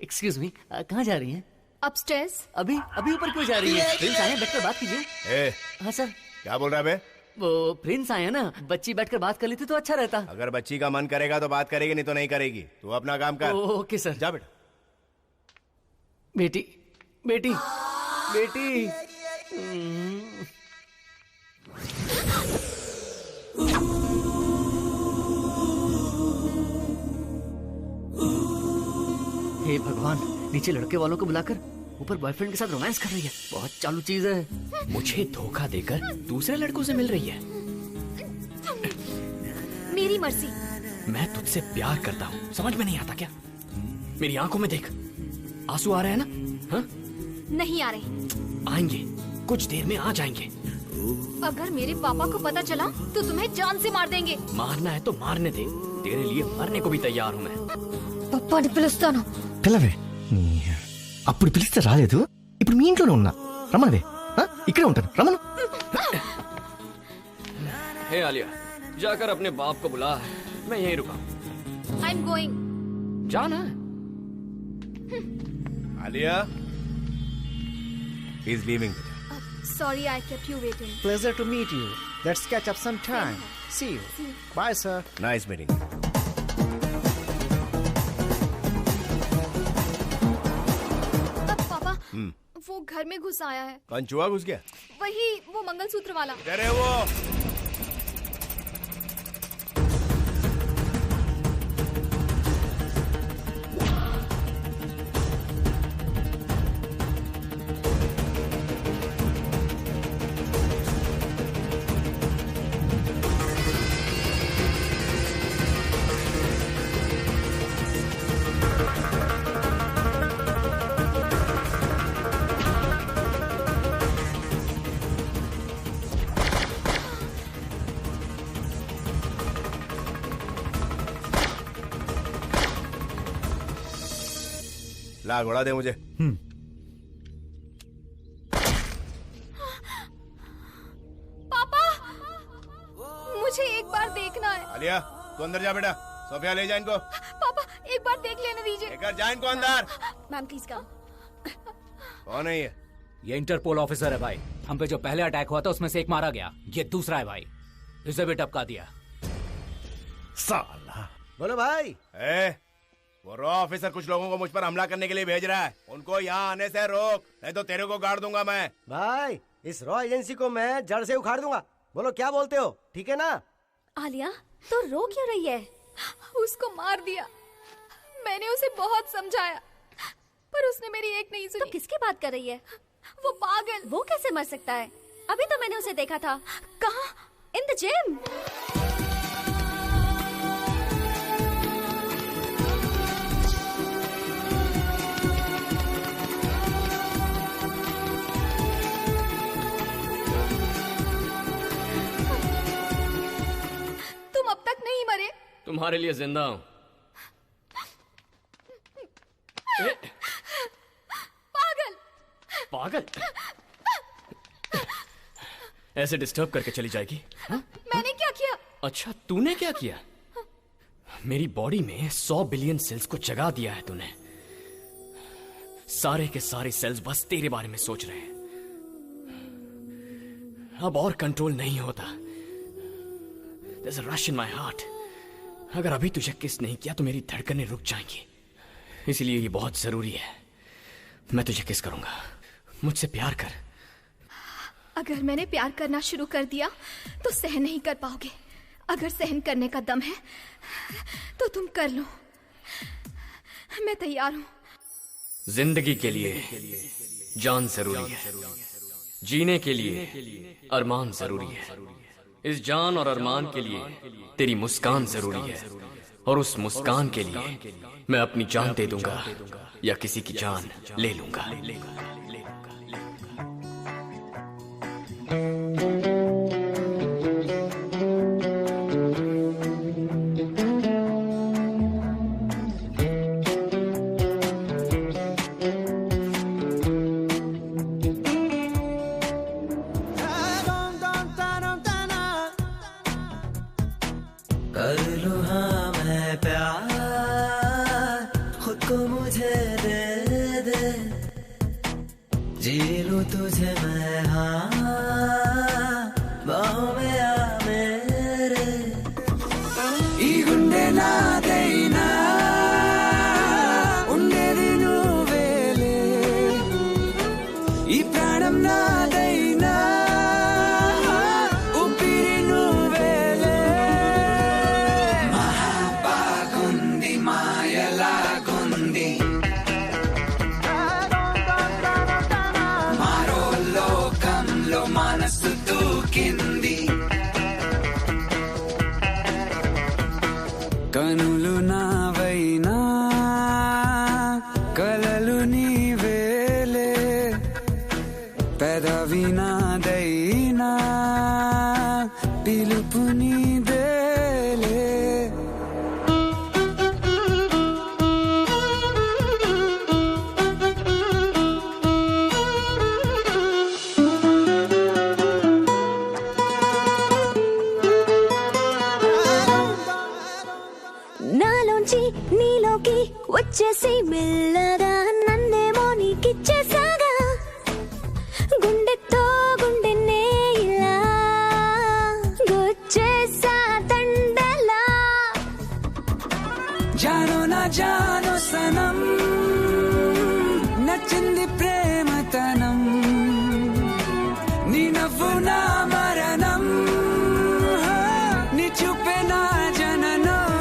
Excuse me, कहाँ जा रही हैं? अपस्टेयर्स। अभी अभी ऊपर क्यों जा रही हैं? प्रिंस आए हैं, बैठकर बात कीजिए। हाँ सर। क्या बोल रहा है बे? वो प्रिंस आए हैं ना, बच्ची बैठकर बात कर लेती तो अच्छा रहता। अगर बच्ची का मन करेगा तो बात करेगी, नहीं तो नहीं करेगी। तू अपना काम कर। Okay sir. जा बेटा। बेटी बेटी बेटी। हे भगवान, नीचे लड़के वालों को बुलाकर ऊपर बॉयफ्रेंड के साथ रोमांस कर रही है। बहुत चालू चीज है। मुझे धोखा देकर दूसरे लड़कों से मिल रही है। मेरी मर्जी। मैं तुझसे प्यार करता हूँ, समझ में नहीं आता क्या? मेरी आंखों में देख, आंसू आ रहे हैं ना? हाँ? नहीं आ रहे। आएंगे, कुछ देर में आ जाएंगे। अगर मेरे पापा को पता चला तो तुम्हें जान से मार देंगे। मारना है तो मारने दे, तेरे लिए मरने को भी तैयार हूँ मैं। పప్పాని పిలుస్తాను. పిల్లవే, అప్పుడు పిలిస్తే రాలేదు, ఇప్పుడు మీ ఇంట్లోనే ఉన్నా. రమ్మనవే, ఇక్కడే ఉంటాను, రమ్మను. हे आलिया, जाकर अपने बाप को बुला, मैं यहीं रुका। I am going. जाना? Alia, he is leaving. Sorry, I kept you waiting. Pleasure to meet you. Let's catch up sometime. See you. Bye, sir. Nice meeting. पापा, वो घर में घुस आया है. कौन चूहा घुस गया? वही, वो मंगलसूत्र वाला. इधर है वो. ला, घोड़ा दे मुझे. पापा, मुझे एक बार देखना है. आलिया, तू अंदर जा बेटा. सोफिया ले जा इनको. पापा, एक बार देख लेने दीजिए. लेकर जा इनको अंदर. Ma'am please come. कौन है ये? ये इंटरपोल ऑफिसर है भाई. हम पे जो पहले अटैक हुआ था उसमें से एक मारा गया, ये दूसरा है भाई. इसे भी टपका दिया. साला. बोलो भाई. वो रॉ ऑफिसर कुछ लोगों को मुझ पर हमला करने के लिए भेज रहा है। उनको यहाँ आने से रोक, नहीं तो तेरे को गाड़ दूंगा मैं। भाई इस रॉ एजेंसी को मैं जड़ से उखाड़ दूंगा। बोलो क्या बोलते हो, ठीक है ना? आलिया तो रो क्यों रही है? उसको मार दिया। मैंने उसे बहुत समझाया पर उसने मेरी एक नहीं सुनी। तो किसकी बात कर रही है? वो पागल। वो कैसे मर सकता है? अभी तो मैंने उसे देखा था। कहाँ? In the gym. तुम अब तक नहीं मरे। तुम्हारे लिए जिंदा हूं। पागल। पागल? ऐसे डिस्टर्ब करके चली जाएगी? मैंने क्या किया? अच्छा तूने क्या किया? मेरी बॉडी में 100 बिलियन सेल्स को जगा दिया है तूने। सारे के सारे सेल्स बस तेरे बारे में सोच रहे हैं। अब और कंट्रोल नहीं होता। There's a rush in my heart. अगर अभी तुझे किस नहीं किया तो मेरी धड़कनें रुक जाएंगी। इसलिए ये बहुत जरूरी है। मैं तुझे किस करूंगा। मुझसे प्यार कर। अगर मैंने प्यार करना शुरू कर दिया तो सहन नहीं कर पाओगे। अगर सहन करने का दम है तो तुम कर लो। मैं तैयार हूं। जिंदगी के लिए जान जरूरी है, जीने के लिए अरमान जरूरी है। इस जान और अरमान के लिए तेरी मुस्कान जरूरी है, और उस मुस्कान के लिए मैं अपनी जान दे दूंगा या किसी की जान ले लूंगा। कर लूं हाँ मैं प्यार, खुद को मुझे दे दे, जी लूं तुझे मैं हाँ, बाहों में आ मेरे। ఈ గుండె నాదైనా ఉండేది నువ్వేలే, ఈ ప్రాణం నాదైనా ఊపిరి నువ్వేలే. మహాబాగుంది మాయలాగుంది, మారో లోకంలో మనసు దూకింది. కనులు నావైనా కలలు నీవేలే, పెదవి నాదైనా పిలుపు నీదేలే. నాలోంచి నీలోకి వచ్చేసి మెల్లగా నన్నేమో నీకిచ్చేసాగా, గుండెతో గుండెనే ఇలా గుచ్చేసా తండలా. జానో నా జానో సనం, నచ్చింది ప్రేమతనం, నీ నవ్వు నా మరణం, నీ చూపే నా జననం.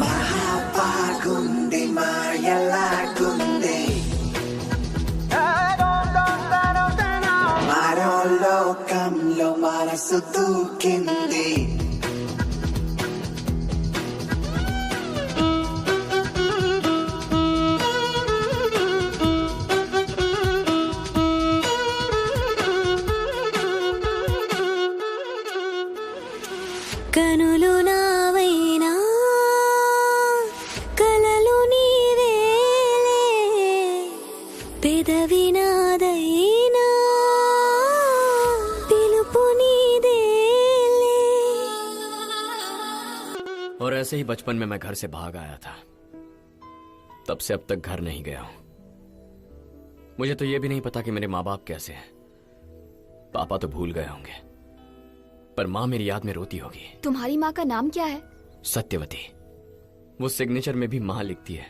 మహాబాగుంది మాయలాగుంది, మరో లోకంలో మనసు దూకింది. కనులు నావైనా కలలు నీవేలే, పెదవి నాదైనా పిలుపు నీదేలే. और ऐसे ही बचपन में मैं घर से भाग आया था। तब से अब तक घर नहीं गया हूं। मुझे तो ये भी नहीं पता कि मेरे माँ बाप कैसे हैं। पापा तो भूल गए होंगे, पर माँ मेरी याद में रोती होगी। तुम्हारी माँ का नाम क्या है? सत्यवती। वो सिग्नेचर में भी माँ लिखती है।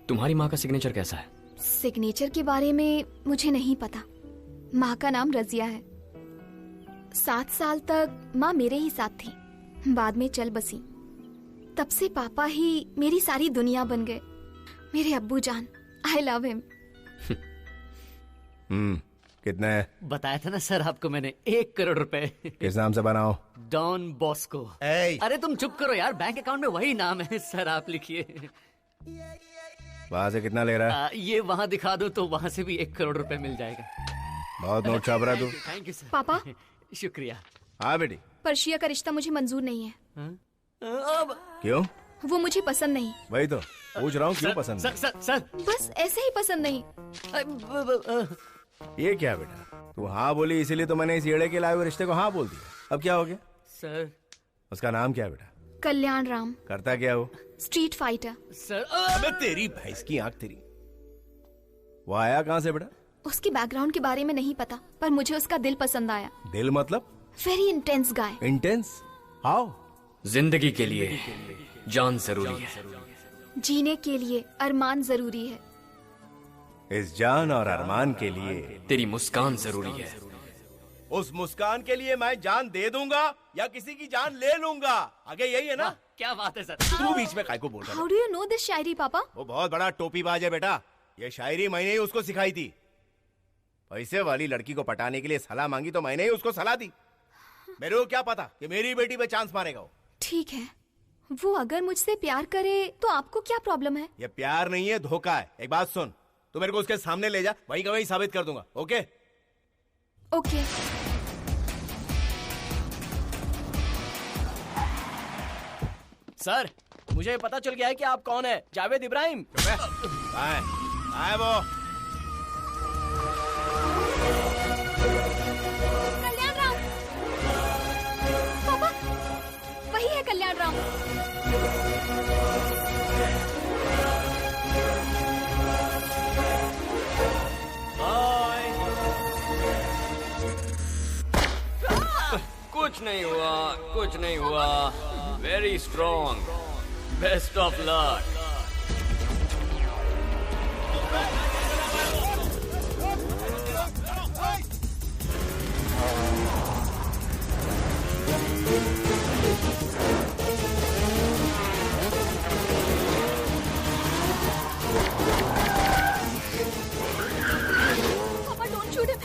तुम्हारी माँ का सिग्नेचर कैसा है? सिग्नेचर के बारे में मुझे नहीं पता। माँ का नाम रजिया है। 7 साल तक माँ मेरे ही साथ थी, बाद में चल बसी। तब से पापा ही मेरी सारी दुनिया बन गए। मेरे अब्बू जान, आई लव हिम। कितना है? बताया था ना सर आपको मैंने, 1 करोड़ रुपए। किस नाम से बनाओ? Don Bosco. अरे तुम चुप करो यार, बैंक अकाउंट में वही नाम है सर, आप लिखिए। वहाँ से कितना ले रहा है? ये वहाँ दिखा दो तो वहाँ से भी 1 करोड़ रुपए मिल जाएगा। बहुत नोट छाप रहा तू। Thank you sir. पापा, शुक्रिया। हाँ बेटी। पर्शिया का रिश्ता मुझे मंजूर नहीं है। क्यों? वो मुझे पसंद नहीं। वही तो पूछ रहा हूँ, क्यों पसंद नहीं? सर बस ऐसे ही पसंद नहीं। ये क्या बेटा, तू हाँ बोली इसीलिए तो मैंने इस येड़े के लाए हुए रिश्ते को हाँ बोल दिया। अब क्या हो गया? सर उसका नाम क्या है बेटा? कल्याण राम। करता क्या वो? Street fighter. सर अबे तेरी भैंस की आंख तेरी। वो आया कहाँ से बेटा? उसके बैकग्राउंड के बारे में नहीं पता, पर मुझे उसका दिल पसंद आया। दिल मतलब? Very intense guy. Intense? How? जिंदगी के लिए जान जरूरी है, जीने के लिए अरमान जरूरी है। इस जान और अरमान के लिए तेरी मुस्कान जरूरी है। उस मुस्कान के लिए मैं जान दे दूंगा या किसी की जान ले लूंगा, आगे यही है ना? क्या बात है सर। तू बीच में काय को बोल रहा है? How do you know this शायरी पापा? वो बहुत बड़ा टोपीबाज है बेटा। ये शायरी मैंने ही उसको सिखाई थी। पैसे वाली लड़की को पटाने के लिए सलाह मांगी तो मैंने ही उसको सलाह दी। मेरे को क्या पता कि मेरी बेटी पे चांस मारेगा वो। ठीक है, वो अगर मुझसे प्यार करे तो आपको क्या प्रॉब्लम है? ये प्यार नहीं है, धोखा है। एक बात सुन, तू मेरे को उसके सामने ले जा, वहीं का वहीं साबित कर दूंगा। ओके? ओके। सर, मुझे पता चल गया है कि आप कौन है। जावेद इब्राहिम। आए वो। कल्याण राम। पापा, वही है कल्याण राम। कुछ नहीं हुआ, कुछ नहीं हुआ। Very strong, best of luck. पापा, डोंट शूट हिम।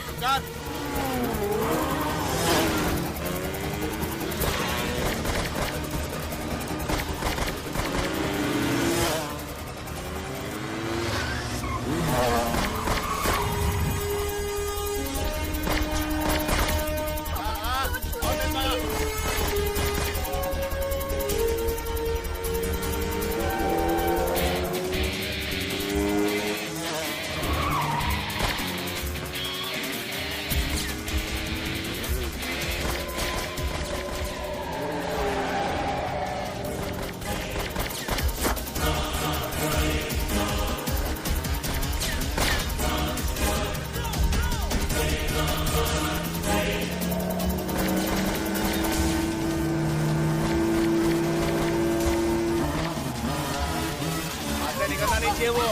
निकलना नहीं चाहिए वो।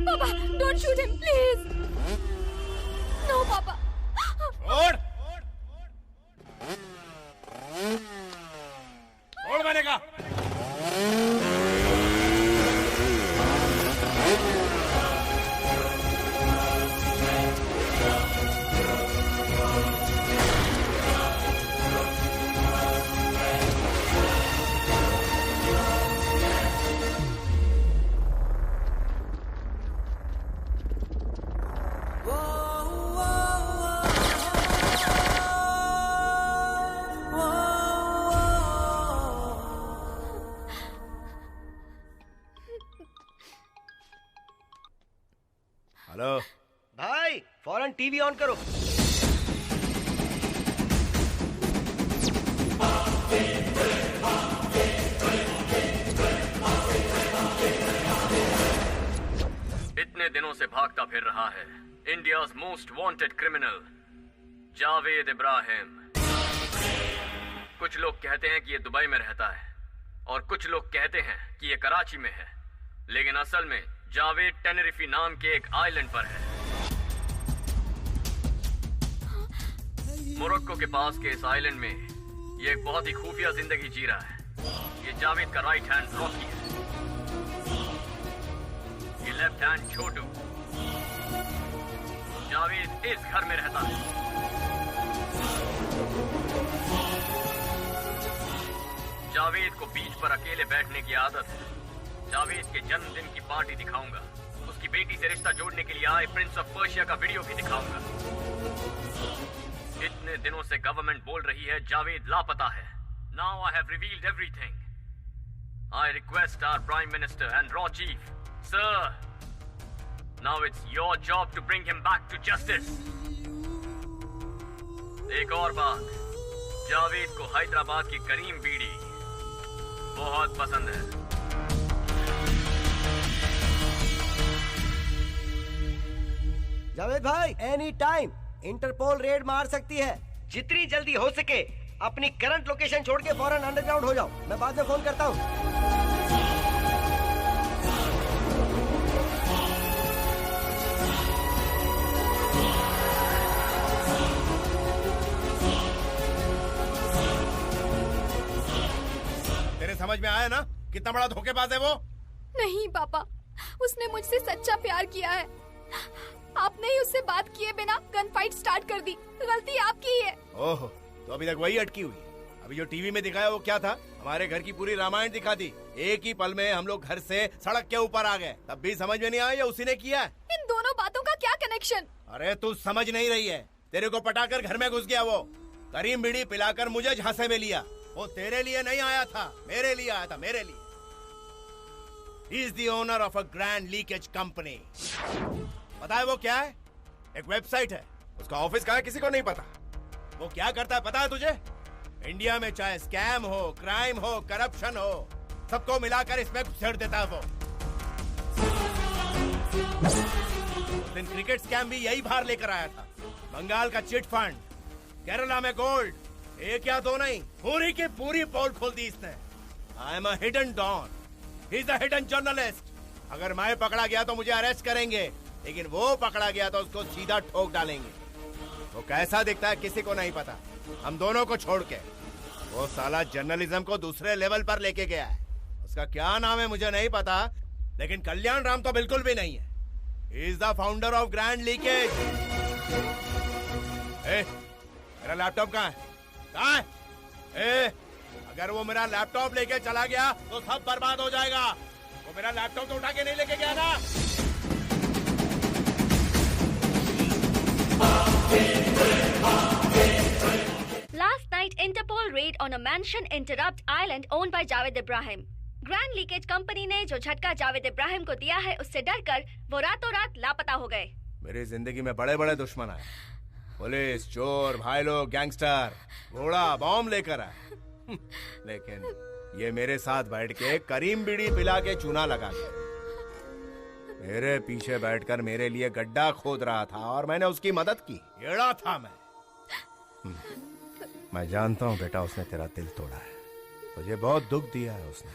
Papa, don't shoot him, please. No, Papa. छोड़ मैंने कहा। हेलो भाई फौरन टीवी ऑन करो। इतने दिनों से भागता फिर रहा है India's most wanted criminal Javed Ibrahim. कुछ लोग कहते हैं कि ये दुबई में रहता है और कुछ लोग कहते हैं कि ये कराची में है, लेकिन असल में जावेद टेनेरिफी नाम के एक आइलैंड पर है। मोरक्को के पास के इस आइलैंड में ये एक बहुत ही खुफिया जिंदगी जी रहा है। ये जावेद का राइट हैंड रॉकी है, ये लेफ्ट हैंड छोटू। जावेद इस घर में रहता है। जावेद को बीच पर अकेले बैठने की आदत है। जावेद के जन्मदिन की पार्टी दिखाऊंगा। उसकी बेटी से रिश्ता जोड़ने के लिए आए प्रिंस ऑफ पर्शिया का वीडियो भी दिखाऊंगा। इतने दिनों से गवर्नमेंट बोल रही है जावेद लापता है। Now I have revealed everything. I request our prime minister and रॉ chief, sir, now it's your job to bring him back to justice. एक और बात, जावेद को हैदराबाद की करीम बीड़ी बहुत पसंद है। जावेद भाई एनी टाइम इंटरपोल रेड मार सकती है। जितनी जल्दी हो सके अपनी करंट लोकेशन छोड़ के फौरन अंडरग्राउंड हो जाओ। मैं बाद में फोन करता हूँ। तेरे समझ में आया ना कितना बड़ा धोखेबाज है वो? नहीं पापा, उसने मुझसे सच्चा प्यार किया है। आपने ही उससे बात किए बिना गन फाइट स्टार्ट कर दी। गलती आपकी ही है। ओह, तो अभी तक वही अटकी हुई। अभी जो टीवी में दिखाया वो क्या था? हमारे घर की पूरी रामायण दिखा दी। एक ही पल में हम लोग घर से सड़क के ऊपर आ गए। तब भी समझ में नहीं आया उसी ने किया। इन दोनों बातों का क्या कनेक्शन? अरे तू समझ नहीं रही है। तेरे को पटाकर घर में घुस गया वो। करीम बीड़ी पिलाकर मुझे झांसे में लिया। वो तेरे लिए नहीं आया था, मेरे लिए आया था, मेरे लिए। He is the owner of a grand leakage company. पता है वो क्या है? एक वेबसाइट है। उसका ऑफिस कहाँ है किसी को नहीं पता। वो क्या करता है पता है तुझे? इंडिया में चाहे स्कैम हो, क्राइम हो, करप्शन हो, सबको मिलाकर इसमें घुसेड़ देता है वो। दिन क्रिकेट स्कैम भी यही बाहर लेकर आया था। बंगाल का चिट फंड, केरला में गोल्ड, एक या दो नहीं, पूरी की पूरी पोल खोल दी इसने। I am a hidden don, he is a hidden journalist. अगर मैं पकड़ा गया तो मुझे अरेस्ट करेंगे, लेकिन वो पकड़ा गया तो उसको सीधा ठोक डालेंगे। वो कैसा दिखता है किसी को नहीं पता, हम दोनों को छोड़ के। वो साला जर्नलिज्म को दूसरे लेवल पर लेके गया है। उसका क्या नाम है मुझे नहीं पता, लेकिन कल्याण राम तो बिल्कुल भी नहीं है। He is the founder of grand leakage. मेरा लैपटॉप कहाँ है? कहाँ है? अगर वो मेरा लैपटॉप लेके चला गया तो सब बर्बाद हो जाएगा। वो मेरा लैपटॉप तो उठा के नहीं लेके गया ना। Last night, Interpol raid on a mansion in Interrupt Island owned by Javed Ibrahim. Grand leakage company ने जो झटका जावेद इब्राहिम को दिया है, उससे डरकर वो रातों रात लापता हो गए। मेरी जिंदगी में बड़े बड़े दुश्मन आए, पुलिस, चोर, भाई लोग, गैंगस्टर, घोड़ा, बॉम्ब लेकर आए। लेकिन ये मेरे साथ बैठ के करीम बीड़ी पिला के चूना लगा गया। मेरे पीछे बैठकर मेरे लिए गड्ढा खोद रहा था और मैंने उसकी मदद की। येड़ा था मैं जानता हूँ बेटा, उसने तेरा दिल तोड़ा है, तुझे बहुत दुख दिया है उसने।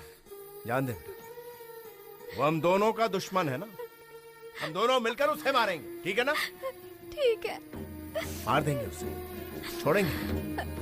जान दे बेटा, वो हम दोनों का दुश्मन है ना, हम दोनों मिलकर उसे मारेंगे, ठीक है ना? ठीक है, मार देंगे उसे, छोड़ेंगे।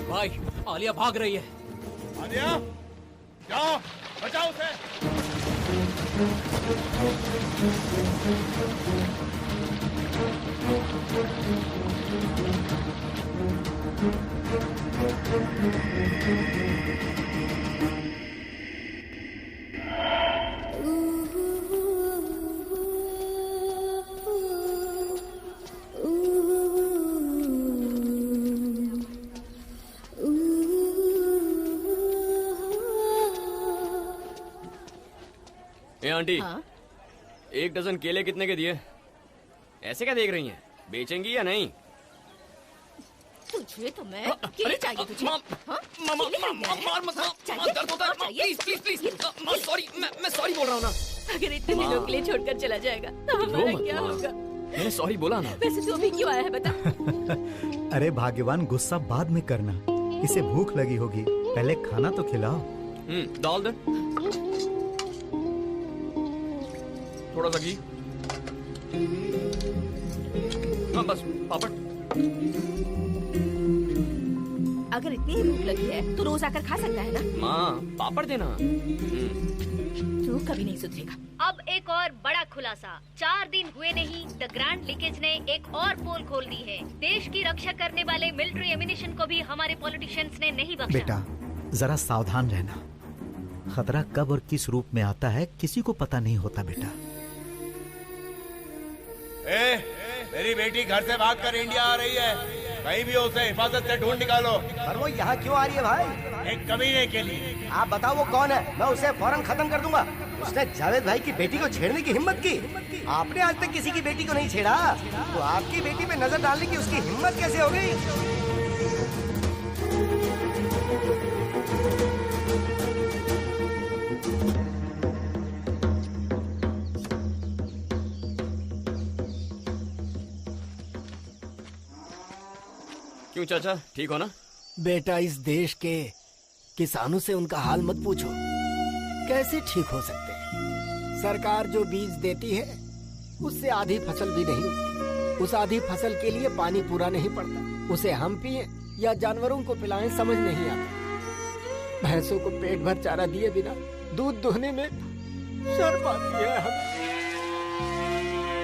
भाई, आलिया भाग रही है। आलिया, जाओ, बचाओ उसे। ए आंटी, हाँ? 1 डजन केले कितने के दिए? ऐसे क्या देख रही हैं? बेचेंगी या नहीं? तुझे तो मैं केले चाहिए तुझे? हाँ? सॉरी, मैं सॉरी बोल रहा हूँ ना। अगर इतने दिनों के लिए छोड़कर चला जाएगा तो हमारा क्या होगा? मैंने सॉरी बोला ना। वैसे तू अभी क्यों आया है बता? अरे भाग्यवान, गुस्सा बाद में करना, इसे भूख लगी होगी, पहले खाना तो खिलाओ। डाल दे थोड़ा सा घी। हाँ बस पापड़। अगर इतनी ही भूख लगी है तो रोज आकर खा सकता है ना? माँ पापड़ देना। तू कभी नहीं सुधरेगा। अब एक और बड़ा खुलासा। 4 दिन हुए नहीं, द ग्रैंड लीकेज ने एक और पोल खोल दी है। देश की रक्षा करने वाले मिलिट्री एमिनेशन को भी हमारे पॉलिटिशियंस ने नहीं बख्शा। बेटा जरा सावधान रहना, खतरा कब और किस रूप में आता है किसी को पता नहीं होता बेटा। मेरी बेटी घर से भागकर इंडिया आ रही है, कहीं भी उसे हिफाजत से ढूंढ निकालो। पर वो यहाँ क्यों आ रही है भाई? एक कमीने के लिए। आप बताओ वो कौन है, मैं उसे फौरन खत्म कर दूंगा। उसने जावेद भाई की बेटी को छेड़ने की हिम्मत की। आपने आज तक किसी की बेटी को नहीं छेड़ा, तो आपकी बेटी पे नजर डालने की उसकी हिम्मत कैसे हो गई? क्यों चाचा, ठीक हो ना? बेटा इस देश के किसानों से उनका हाल मत पूछो, कैसे ठीक हो सकते हैं। सरकार जो बीज देती है उससे आधी फसल भी नहीं उगती। उस आधी फसल के लिए पानी पूरा नहीं पड़ता। उसे हम पिए या जानवरों को पिलाएं समझ नहीं आता। भैंसों को पेट भर चारा दिए बिना दूध दुहने में शर्म आती है हमें।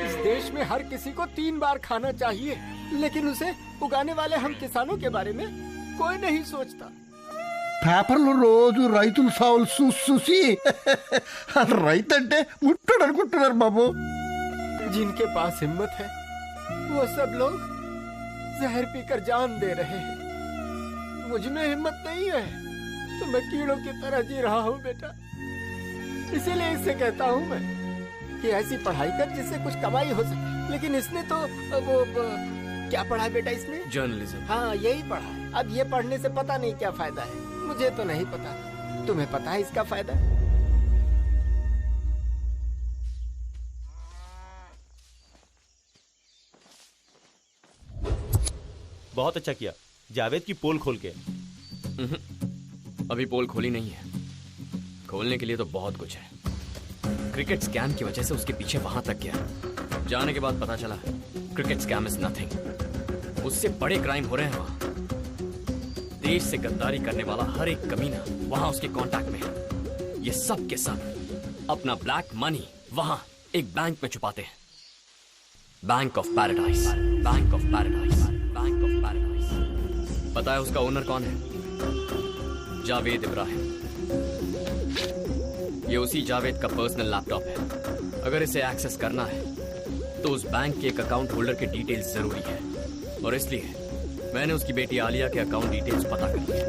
इस देश में हर किसी को 3 बार खाना चाहिए, लेकिन उसे उगाने वाले हम किसानों के बारे में कोई नहीं सोचता। పేపర్లో రోజు రైతులు సావులు చూసి రైతంటే ముట్టడు అనుకుంటున్నారు బాబు। जिनके पास हिम्मत है वो सब लोग जहर पीकर जान दे रहे हैं। मुझ में हिम्मत नहीं है तो मैं कीड़ों की तरह जी रहा हूँ बेटा। इसीलिए इससे कहता हूँ मैं कि ऐसी पढ़ाई कर जिससे कुछ कमाई हो सके। लेकिन इसने तो वो क्या पढ़ा है बेटा इसने? जर्नलिज्म। हाँ यही पढ़ा है। अब ये पढ़ने से पता नहीं क्या फायदा है। मुझे तो नहीं पता, तुम्हें पता है इसका फायदा? बहुत अच्छा किया जावेद की पोल खोल के। अभी पोल खोली नहीं है, खोलने के लिए तो बहुत कुछ है। क्रिकेट स्कैम की वजह से उसके पीछे वहां तक गया। जाने के बाद पता चला क्रिकेट स्कैम इज नथिंग। उससे बड़े क्राइम हो रहे हैं वहां। देश से गद्दारी करने वाला हर एक कमीना वहां उसके कांटेक्ट में है। ये सब के सब अपना ब्लैक मनी वहां एक बैंक में छुपाते हैं। Bank of paradise, bank of paradise, bank of paradise. पता है उसका ओनर कौन है? जावेद इब्राहिम। ये उसी जावेद का पर्सनल लैपटॉप है। अगर इसे एक्सेस करना है तो उस बैंक के एक अकाउंट होल्डर के डिटेल्स जरूरी है, और इसलिए मैंने उसकी बेटी आलिया के अकाउंट डिटेल्स पता कर लिए।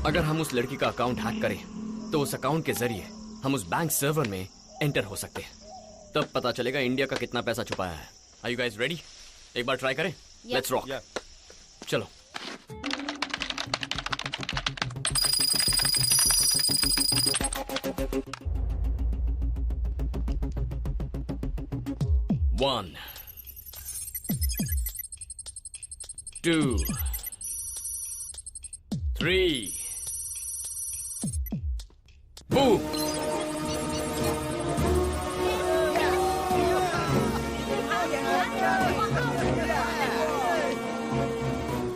अगर हम उस लड़की का अकाउंट हैक करें तो उस अकाउंट के जरिए हम उस बैंक सर्वर में एंटर हो सकते हैं। तब पता चलेगा इंडिया का कितना पैसा छुपाया है। Are you guys ready? एक बार ट्राई करें। Let's rock. चलो। One, 2, 3, boom!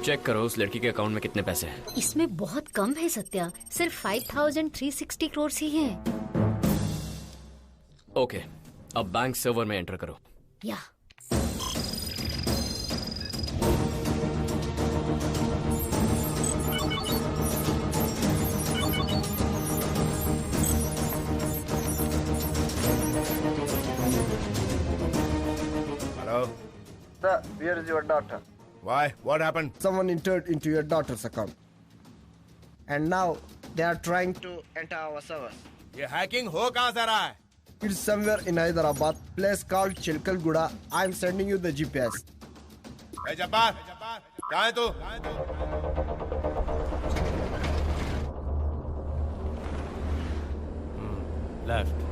चेक करो उस लड़की के अकाउंट में कितने पैसे हैं। इसमें बहुत कम है सत्या, सिर्फ 5360 करोड़ ही हैं। ओके, अब बैंक सर्वर में एंटर करो। या Hello? Sir, where is your daughter? Why? What happened? Someone entered into your daughter's account. And now they are trying to enter our server. ये हैकिंग हो कहाँ से रहा है? It's somewhere in Hyderabad, place called Chilkalguda. I'm sending you the GPS. ए जब्बार, कहाँ है तू? Left.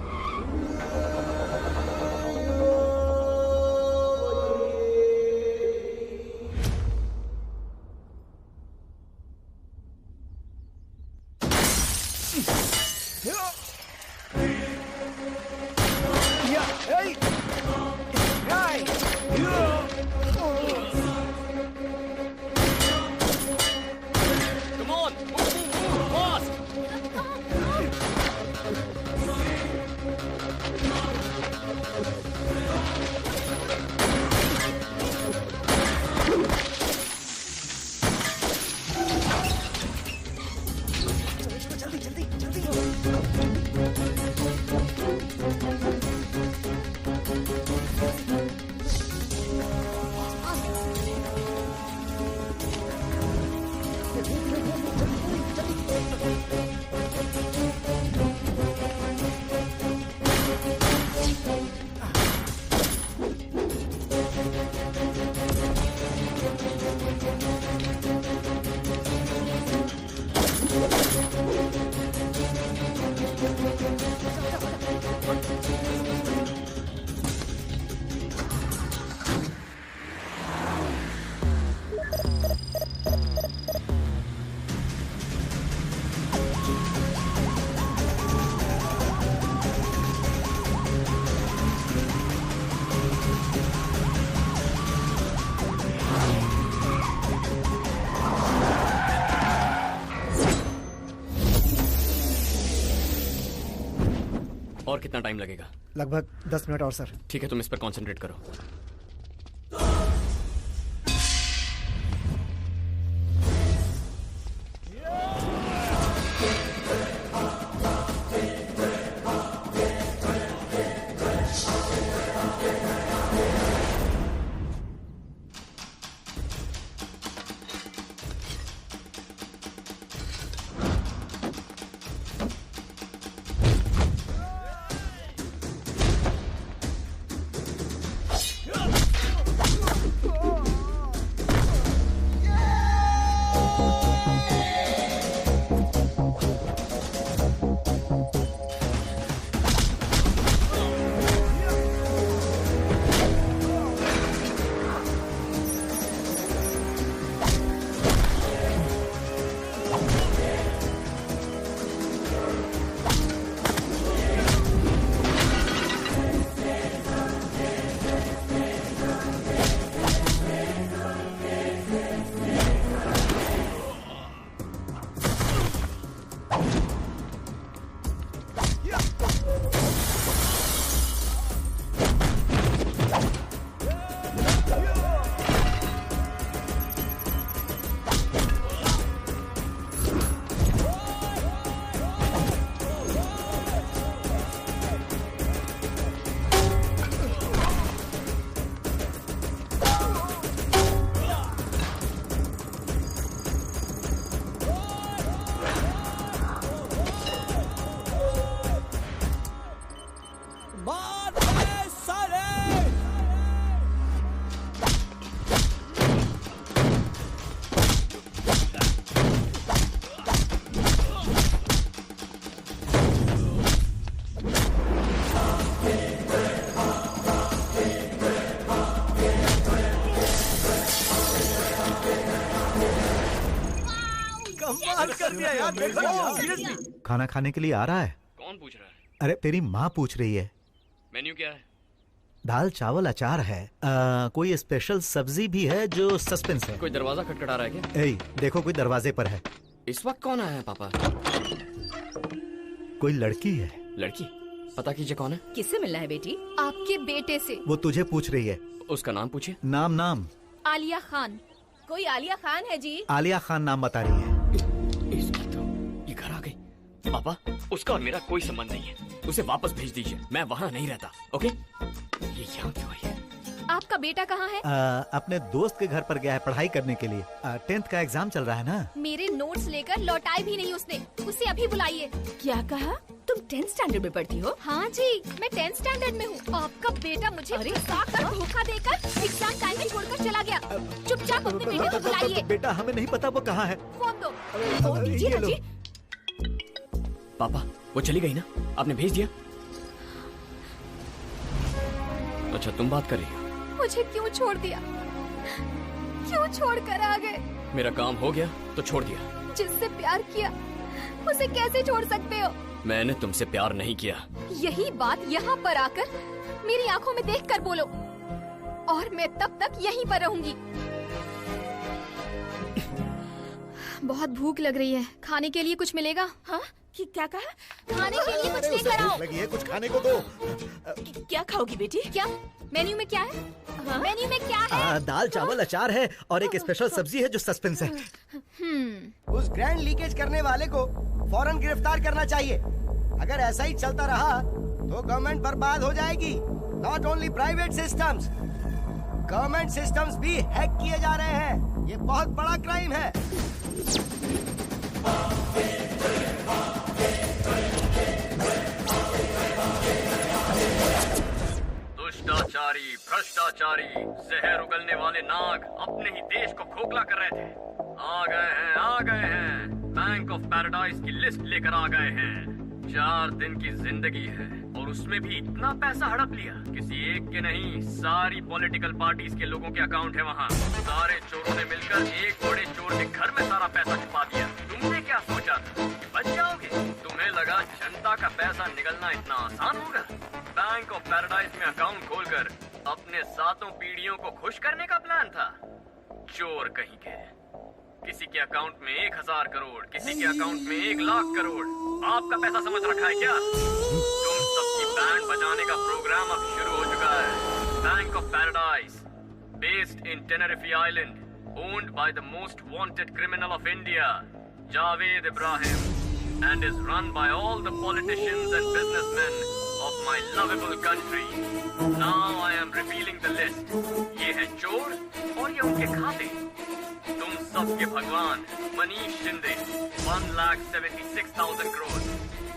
और कितना टाइम लगेगा? लगभग 10 मिनट और सर। ठीक है, तुम इस पर कंसंट्रेट करो। खाना खाने के लिए आ रहा है? कौन पूछ रहा है? अरे तेरी माँ पूछ रही है। मेन्यू क्या है? दाल चावल अचार है। कोई स्पेशल सब्जी भी है जो सस्पेंस है। कोई दरवाजा खटखटा रहा है क्या? ए, देखो कोई दरवाजे पर है। इस वक्त कौन आया है पापा? कोई लड़की है। लड़की? पता कीजिए कौन है। किससे मिलना है बेटी? आपके बेटे से। वो तुझे पूछ रही है। उसका नाम पूछिए। नाम आलिया खान। कोई आलिया खान है जी? आलिया खान नाम बता रही है। ये घर आ गई। पापा, उसका और मेरा कोई संबंध नहीं है। उसे वापस भेज दीजिए, मैं वहाँ नहीं रहता। ओके? ये यहाँ क्यों आई है? आपका बेटा कहाँ है? अपने दोस्त के घर पर गया है पढ़ाई करने के लिए। 10th का एग्जाम चल रहा है ना। मेरे नोट्स लेकर लौटाए भी नहीं उसने। उसे अभी बुलाइए। क्या कहा? तुम 10th स्टैंडर्ड में पढ़ती हो? हाँ जी, मैं 10th स्टैंडर्ड में हूँ। आपका बेटा मुझे फंसाकर धोखा देकर एग्जाम टाइम में छोड़कर चला गया। चुपचाप अपने बेटे को बुलाइए। बेटा हमें नहीं पता वो कहाँ है। फोन दो। फोन दीजिए ना जी। पापा वो चली गई ना, आपने भेज दिया? अच्छा तुम बात कर रही हो? मुझे क्यों छोड़ दिया? क्यों छोड़ कर आ गए? मेरा काम हो गया तो छोड़ दिया। जिससे प्यार किया उसे कैसे छोड़ सकते हो? मैंने तुमसे प्यार नहीं किया। यही बात यहाँ पर आकर मेरी आंखों में देखकर बोलो, और मैं तब तक यहीं पर रहूंगी। बहुत भूख लग रही है, खाने के लिए कुछ मिलेगा? हाँ? क्या कहा? खाने के लिए कुछ लेकर आओ। लगी है, कुछ खाने को दो। क्या खाओगी बेटी? क्या मेन्यू में क्या है? हाँ? मेन्यू में क्या है? दाल चावल अचार है और एक स्पेशल सब्जी है जो सस्पेंस है। उस ग्रैंड लीकेज करने वाले को फौरन गिरफ्तार करना चाहिए। अगर ऐसा ही चलता रहा तो गवर्नमेंट बर्बाद हो जाएगी। Not only private systems, government systems भी हैक किए जा रहे हैं। ये बहुत बड़ा क्राइम है। दुष्टाचारी, भ्रष्टाचारी, जहर उगलने वाले नाग अपने ही देश को खोखला कर रहे थे। आ गए हैं। बैंक ऑफ पैराडाइज की लिस्ट लेकर आ गए हैं। 4 दिन की जिंदगी है और उसमें भी इतना पैसा हड़प लिया। किसी एक के नहीं, सारी पॉलिटिकल पार्टीज के लोगों के अकाउंट है वहाँ। सारे चोरों ने मिलकर एक बड़े चोर के घर में सारा पैसा छुपा दिया। तुमने क्या सोचा था कि बच जाओगे? तुम्हें लगा जनता का पैसा निकलना इतना आसान होगा? बैंक ऑफ पैराडाइज में अकाउंट खोलकर अपने 7 पीढ़ियों को खुश करने का प्लान था। चोर कहीं के। किसी के अकाउंट में 1000 करोड़, किसी के अकाउंट में 1 लाख करोड़। आपका पैसा समझ रखा है क्या? तुम सबकी बैंड बजाने का प्रोग्राम अब शुरू हो चुका है। Bank of Paradise, based in Tenerife Island, owned by the most wanted criminal of India, Javed Ibrahim, and is run by all the politicians and businessmen of my lovable country. Now I am revealing the list. ये है चोर और ये उनके खाते। तुम सबके भगवान मनीष शिंदे 1,76,000 करोड़,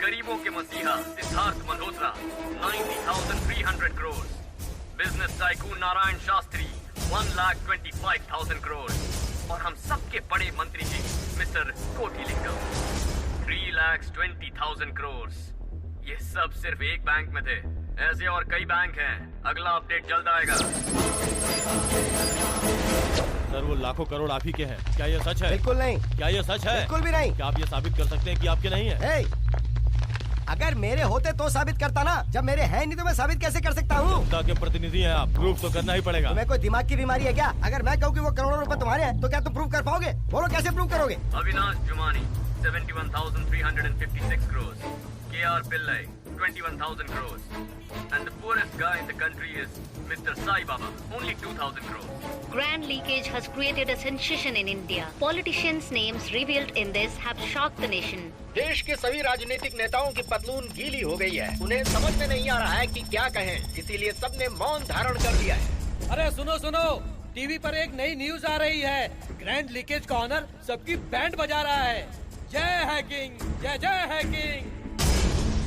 गरीबों के मसीहा सिद्धार्थ मल्होत्रा 90,300 करोड़, बिजनेस टाइकून नारायण शास्त्री 1,25,000 करोड़, और हम सबके बड़े मंत्री जी मिस्टर कोटिलिंगम 3,20,000 करोड़। ये सब सिर्फ एक बैंक में थे। ऐसे और कई बैंक हैं। अगला अपडेट जल्द आएगा। सर वो लाखों करोड़ आप ही के हैं, क्या ये सच है? बिल्कुल नहीं। क्या ये सच है? बिल्कुल भी नहीं। क्या आप ये साबित कर सकते हैं कि आपके नहीं है? अगर मेरे होते तो साबित करता ना, जब मेरे हैं नहीं तो मैं साबित कैसे कर सकता हूँ? जनता के प्रतिनिधि हैं आप, प्रूफ तो करना ही पड़ेगा। तुम्हें कोई दिमाग की बीमारी है क्या? अगर मैं कहूँ कि वो करोड़ों रुपए तुम्हारे हैं तो क्या तुम प्रूफ कर पाओगे? बोलो कैसे प्रूफ करोगे? Avinash Jumani 71,356 crore, KR Pillai 21,000 crores, and the poorest guy in the country is Mr. Sai Baba, only 2,000 crores. Grand leakage has created a sensation in India. Politicians' names revealed in this have shocked the nation. देश के सभी राजनीतिक नेताओं की पतलून गीली हो गई है। उन्हें समझ में नहीं आ रहा है कि क्या कहें, इसीलिए सबने मौन धारण कर लिया है। अरे सुनो सुनो, टीवी पर एक नई न्यूज आ रही है। ग्रैंड लीकेज का ऑनर सबकी बैंड बजा रहा है। जय हैकिंग, जय जय हैकिंग।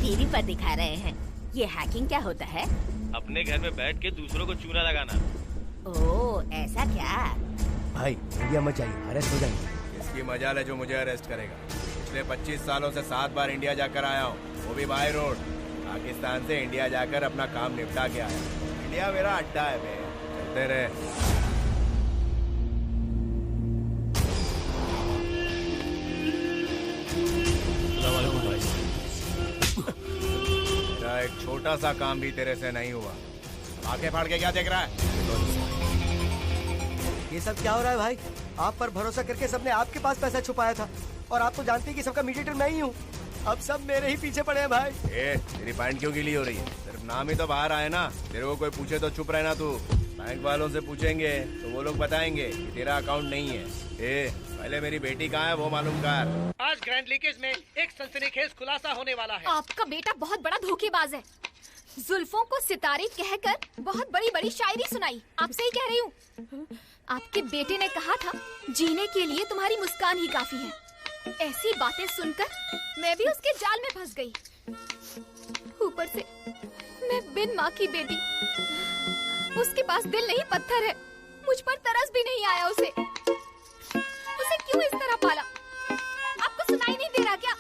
टीवी पर दिखा रहे हैं। ये हैकिंग क्या होता है? अपने घर में बैठ के दूसरों को चूना लगाना। ओह ऐसा क्या? भाई इंडिया मत जाइए, अरेस्ट हो जाएंगे। इसकी मजाल है जो मुझे अरेस्ट करेगा। पिछले 25 सालों से 7 बार इंडिया जाकर आया हूँ, वो भी बाय रोड। पाकिस्तान से इंडिया जाकर अपना काम निपटा के आया। इंडिया मेरा अड्डा है बे, चलते रहे। मेरा एक छोटा सा काम भी तेरे से नहीं हुआ। आंखें फाड़ के क्या देख रहा है? ये सब क्या हो रहा है भाई? आप पर भरोसा करके सबने आपके पास पैसा छुपाया था, और आप तो जानते हैं कि सबका मीडिएटर मैं ही हूँ। अब सब मेरे ही पीछे पड़े हैं भाई। तेरी पैंट क्यों गीली हो रही है? सिर्फ नाम ही तो बाहर आए ना। तेरे को कोई पूछे तो चुप रहना तू। बैंक वालों से पूछेंगे तो वो लोग बताएंगे कि तेरा अकाउंट नहीं है। पहले मेरी बेटी कहाँ है वो मालूम कर। आज ग्रैंड लीकेज में एक सनसनीखेज खुलासा होने वाला है। आपका बेटा बहुत बड़ा धोखेबाज है। जुल्फों को सितारे कहकर बहुत बड़ी बड़ी शायरी सुनाई। आपसे ही कह रही हूँ। आपके बेटे ने कहा था जीने के लिए तुम्हारी मुस्कान ही काफी है। ऐसी बातें सुनकर मैं भी उसके जाल में फंस गई। ऊपर से मैं बिन माँ की बेटी, उसके पास दिल नहीं पत्थर है। मुझ पर तरस भी नहीं आया उसे क्यों इस तरह पाला? आपको सुनाई नहीं दे रहा क्या?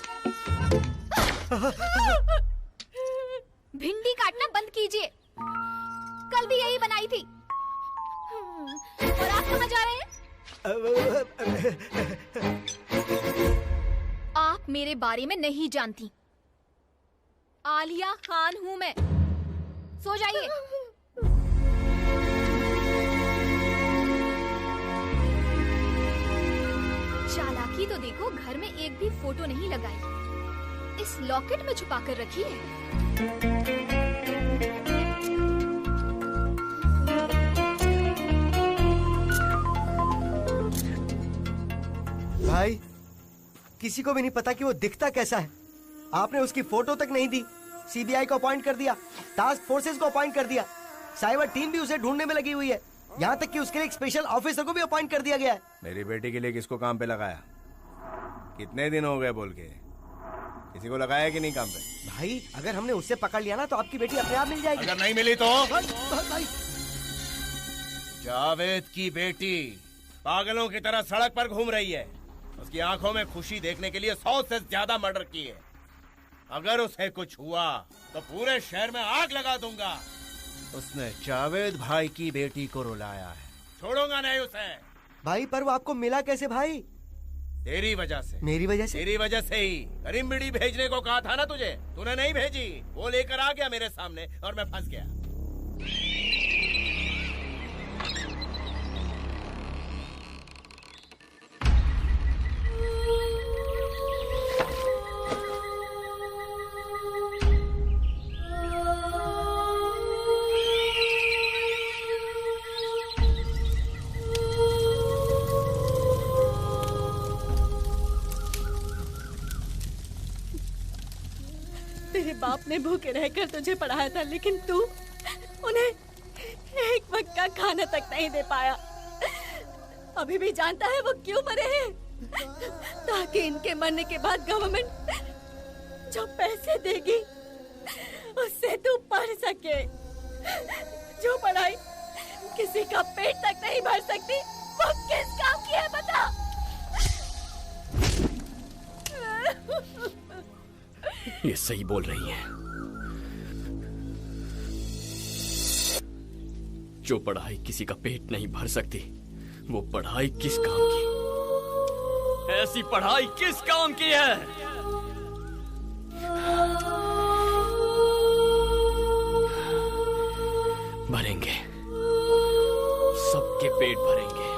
भिंडी काटना बंद कीजिए, कल भी यही बनाई थी। और आप कहाँ जा रहे हैं? आप मेरे बारे में नहीं जानती। आलिया खान हूँ मैं। सो जाइए। चालाकी तो देखो, घर में एक भी फोटो नहीं लगाई, इस लॉकेट में छुपा कर रखी है। भाई, किसी को भी नहीं पता कि वो दिखता कैसा है। आपने उसकी फोटो तक नहीं दी। सीबीआई को अपॉइंट कर दिया, टास्क फोर्सेस को अपॉइंट कर दिया, साइबर टीम भी उसे ढूंढने में लगी हुई है। यहाँ तक कि उसके लिए एक स्पेशल ऑफिसर को भी अपॉइंट कर दिया गया है। मेरी बेटी के लिए किसको काम पे लगाया? कितने दिन हो गए बोल के? किसी को लगाया कि नहीं काम पे? भाई, अगर हमने उससे पकड़ लिया ना तो आपकी बेटी अपने आप मिल जाएगी। अगर नहीं मिली तो? भाई, जावेद की बेटी पागलों की तरह सड़क पर घूम रही है। उसकी आंखों में खुशी देखने के लिए 100 से ज्यादा मर्डर किए। अगर उसे कुछ हुआ तो पूरे शहर में आग लगा दूंगा। उसने जावेद भाई की बेटी को रुलाया है, छोड़ूंगा नहीं उसे। भाई, पर वो आपको मिला कैसे भाई? तेरी वजह से। मेरी वजह से? तेरी वजह से ही। करीम बीड़ी भेजने को कहा था ना तुझे, तूने नहीं भेजी। वो लेकर आ गया मेरे सामने और मैं फंस गया। तेरे बाप ने भूखे रहकर तुझे पढ़ाया था, लेकिन तू उन्हें एक वक्त का खाना तक नहीं दे पाया। अभी भी जानता है वो क्यों मरे हैं? ताकि इनके मरने के बाद गवर्नमेंट जो पैसे देगी उससे तू पढ़ सके। जो पढ़ाई किसी का पेट तक नहीं भर सकती, वो किस काम की है बता? ये सही बोल रही है। जो पढ़ाई किसी का पेट नहीं भर सकती, वो पढ़ाई किस काम की? ऐसी पढ़ाई किस काम की है? भरेंगे, सबके पेट भरेंगे।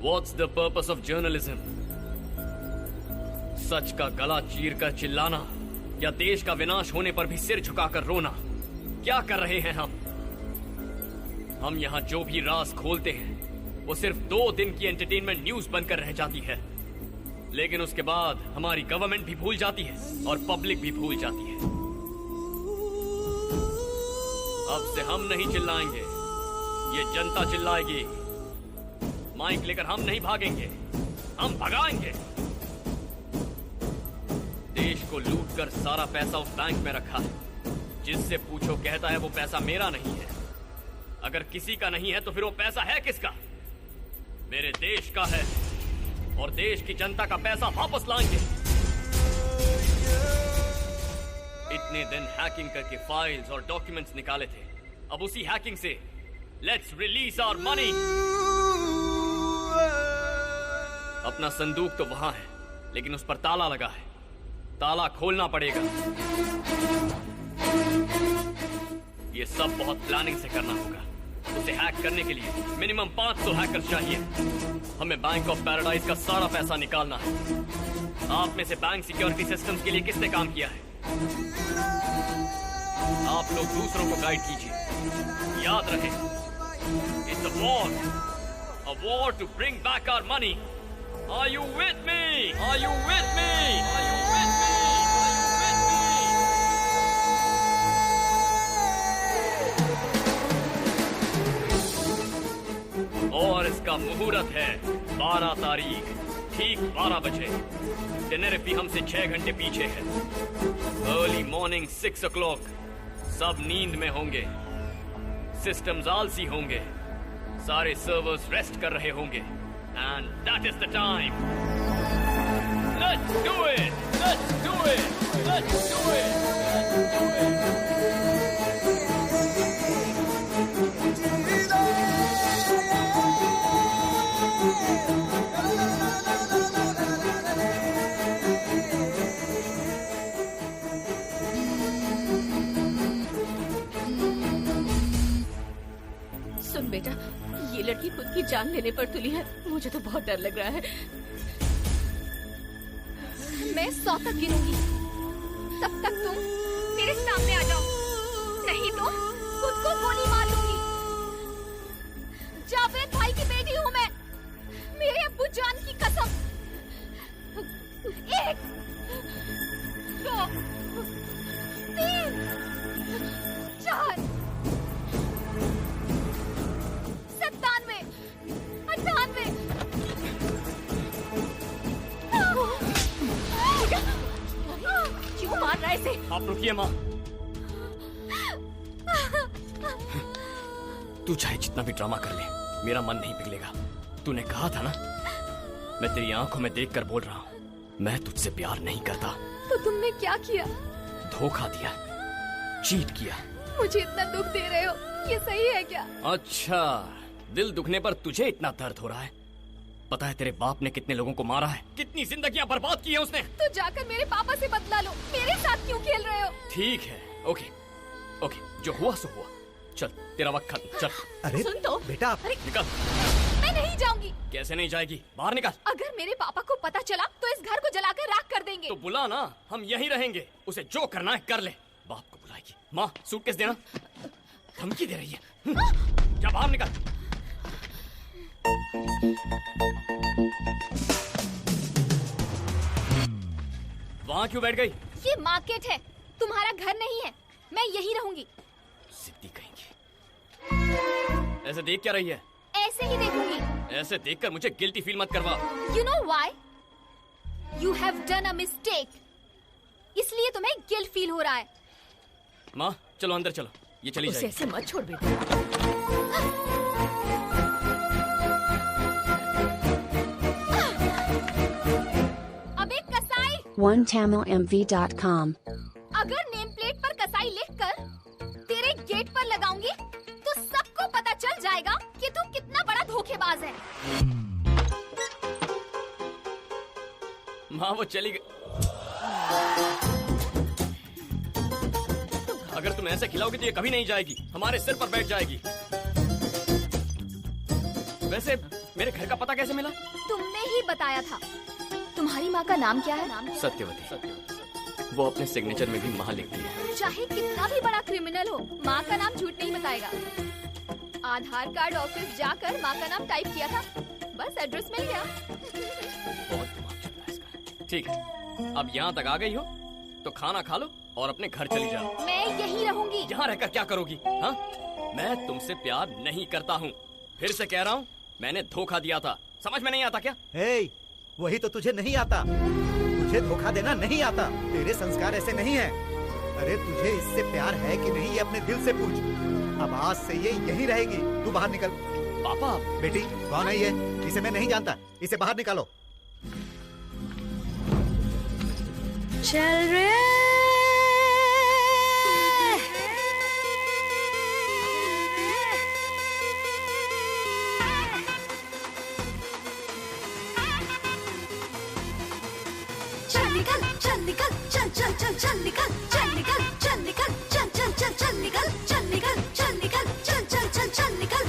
What's the purpose of journalism? सच का गला चीर कर चिल्लाना या देश का विनाश होने पर भी सिर झुकाकर रोना? क्या कर रहे हैं हम यहाँ जो भी राज खोलते हैं वो सिर्फ 2 दिन की एंटरटेनमेंट न्यूज बनकर रह जाती है, लेकिन उसके बाद हमारी गवर्नमेंट भी भूल जाती है और पब्लिक भी भूल जाती है। अब से हम नहीं चिल्लाएंगे, ये जनता चिल्लाएगी। माइक लेकर हम नहीं भागेंगे, हम भगाएंगे। देश को लूटकर सारा पैसा उस बैंक में रखा है। जिससे पूछो कहता है वो पैसा मेरा नहीं है। अगर किसी का नहीं है तो फिर वो पैसा है किसका? मेरे देश का है और देश की जनता का पैसा वापस लाएंगे। इतने दिन हैकिंग करके फाइल्स और डॉक्यूमेंट्स निकाले थे, अब उसी हैकिंग से लेट्स रिलीज आवर मनी। अपना संदूक तो वहां है, लेकिन उस पर ताला लगा है। ताला खोलना पड़ेगा। ये सब बहुत प्लानिंग से करना होगा। उसे हैक करने के लिए मिनिमम 500 हैकर्स चाहिए। हमें बैंक ऑफ पैराडाइज का सारा पैसा निकालना है। आप में से बैंक सिक्योरिटी सिस्टम्स के लिए किसने काम किया है? आप लोग दूसरों को गाइड कीजिए। याद रहे, it's a war to bring back our money. Are you with me? Are you with me? Are you with me? और इसका मुहूर्त है 12 तारीख, ठीक 12 बजे। टेनेरिफी हमसे 6 घंटे पीछे है। Early morning 6 o'clock। सब नींद में होंगे, सिस्टम्स आलसी होंगे, सारे सर्वर्स रेस्ट कर रहे होंगे। And that is the time. Let's do it, let's do it, let's do it, let's do it. सुन बेटा, ये लड़की खुद की जान लेने पर तुली है। मुझे तो बहुत डर लग रहा है। मैं 100 तक गिनूंगी, तब तक तुम मेरे सामने आ जाओ, नहीं तो खुद को गोली मार लूंगी। जावेद भाई की बेटी हूँ मैं, मेरे अब्बू जान की कसम। 1 2 3 4 97 98। क्यों मार रहा है इसे? आप रुकिए माँ। तू चाहे जितना भी ड्रामा कर ले, मेरा मन नहीं पिघलेगा। तूने कहा था ना, मैं तेरी आंखों में देखकर बोल रहा हूँ, मैं तुझसे प्यार नहीं करता। तो तुमने क्या किया? धोखा दिया, चीट किया। मुझे इतना दुख दे रहे हो, ये सही है क्या? अच्छा, दिल दुखने पर तुझे इतना दर्द हो रहा है? पता है तेरे बाप ने कितने लोगों को मारा है, कितनी जिंदगियां बर्बाद की है उसने। तो जाकर मेरे पापा से बदला लो, मेरे साथ क्यों खेल रहे हो? ठीक है, ओके ओके, जो हुआ सो हुआ। चल, तेरा वक्त खत्म, चल। अरे सुन तो बेटा, निकल। मैं नहीं जाऊंगी। कैसे नहीं जाएगी? बाहर निकल। अगर मेरे पापा को पता चला तो इस घर को जलाकर राख कर देंगे। तो बुला ना, हम यहीं रहेंगे। उसे जो करना है कर ले। बाप को बुलाएगी। माँ, सूटकेस देना। धमकी दे रही है। जा बाहर निकल। वहाँ क्यों बैठ गई? ये मार्केट है, तुम्हारा घर नहीं है। मैं यहीं रहूंगी। सिद्धि कहेंगी। ऐसे देख क्या रही है? ऐसे ही देखूंगी। ऐसे देखकर मुझे गिल्टी फील मत करवा। You know why? You have done a mistake. इसलिए तुम्हें गिल्ट फील हो रहा है। माँ, चलो अंदर चलो। ये चली जाएगी। ऐसे मत छोड़ बेटा। अबे कसाई! OneTamilMV.com। अगर नेम प्लेट पर कसाई लिखकर तेरे गेट पर लगाऊंगी तो सबको पता चल जाएगा कि तू कितना बड़ा धोखेबाज है। माँ, वो चली गई। अगर तुम ऐसे खिलाओगी तो ये कभी नहीं जाएगी, हमारे सिर पर बैठ जाएगी। वैसे मेरे घर का पता कैसे मिला? तुमने ही बताया था। तुम्हारी माँ का नाम क्या है? सत्यवती। वो अपने सिग्नेचर में भी माँ लिखती है। चाहे कितना भी बड़ा क्रिमिनल हो, माँ का नाम झूठ नहीं बताएगा। आधार कार्ड ऑफिस जाकर माँ का नाम टाइप किया था, बस एड्रेस मिल गया। बहुत दिमाग चल रहा है इसका। ठीक है, अब यहाँ तक आ गई हो तो खाना खा लो और अपने घर चली जाओ। मैं यहीं रहूंगी। यहाँ रहकर क्या करोगी? हाँ, मैं तुमसे प्यार नहीं करता हूँ। फिर से कह रहा हूँ, मैंने धोखा दिया था। समझ में नहीं आता क्या? हे, वही तो तुझे नहीं आता। तुझे धोखा देना नहीं आता। तेरे संस्कार ऐसे नहीं है। अरे तुझे इससे प्यार है कि नहीं, ये अपने दिल से पूछ। अब आज से ये यहीं रहेगी। तू बाहर निकल। पापा। बेटी, कौन है ये? इसे मैं नहीं जानता। इसे बाहर निकालो। चल रे चल निकल, चल निकल, चल चल चल चल निकल, चल निकल, चल निकल, चल चल चल चल निकल, चल निकल, चल निकल, चल चल चल चल निकल,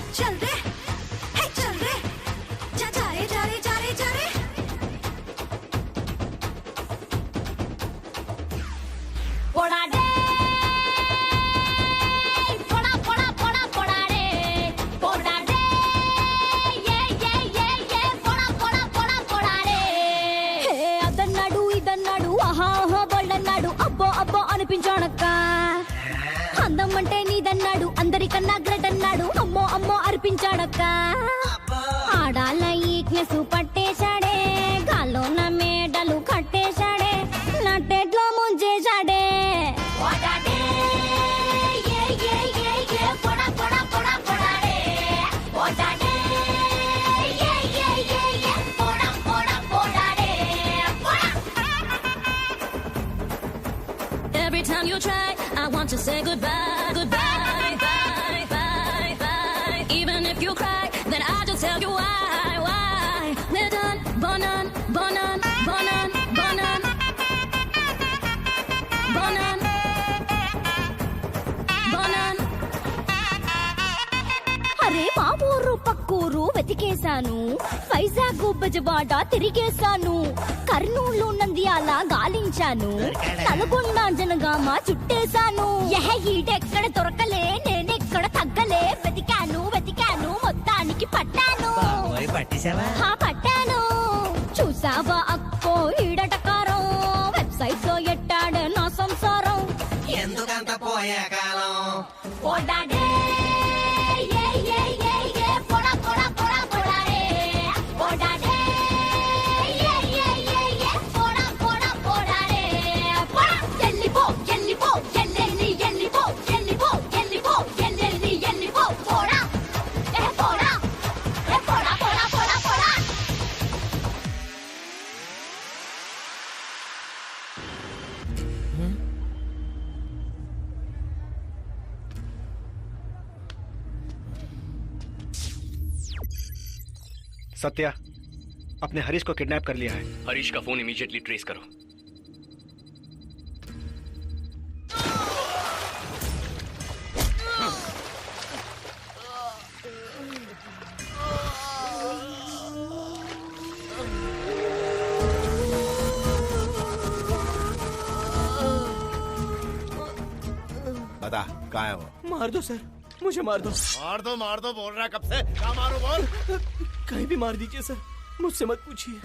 అన్నాడు అందరికన్నా గ్రేట్ అన్నాడు అమ్మో అమ్మో అర్పించాడక్క ఆడాల ఈక్నెస్ పట్టేశాడే గాల్లోన మేడలు కట్టేశాడే నట్టేట్లో ముంచేశాడే Every time you try, I want to say goodbye, goodbye, bye, bye, bye. Even if you cry, then I'll just tell you why. We're done, bonan, bonan, bonan, bonan, bonan, bonan. అరే మా ఊరు పక్కూరు వెతికేశాను వైజాగ్ బెజవాడ తిరిగేశాను కర్నూలు నంద్యాల గాలించాను నల్గొండ జనగామ చుట్టేశాను ఈడెక్కడ దొరకలే నేనెక్కడ తగ్గలే వెతికాను వెతికాను మొత్తానికి పట్టాను పట్టాను చూసావా అక్కో ఈడటకారం వెబ్సైట్ లో ఎట్టాడే నా సంసారం ఎందుకంత పోయే కాలం పోడాడే सत्या, अपने हरीश को किडनैप कर लिया है। हरीश का फोन इमीडिएटली ट्रेस करो। बता कहाँ है वो? मार दो सर, मुझे मार दो। मार दो बोल रहा है कब से? क्या मारो बोल? कहीं भी मार दीजिए सर, मुझसे मत पूछिए।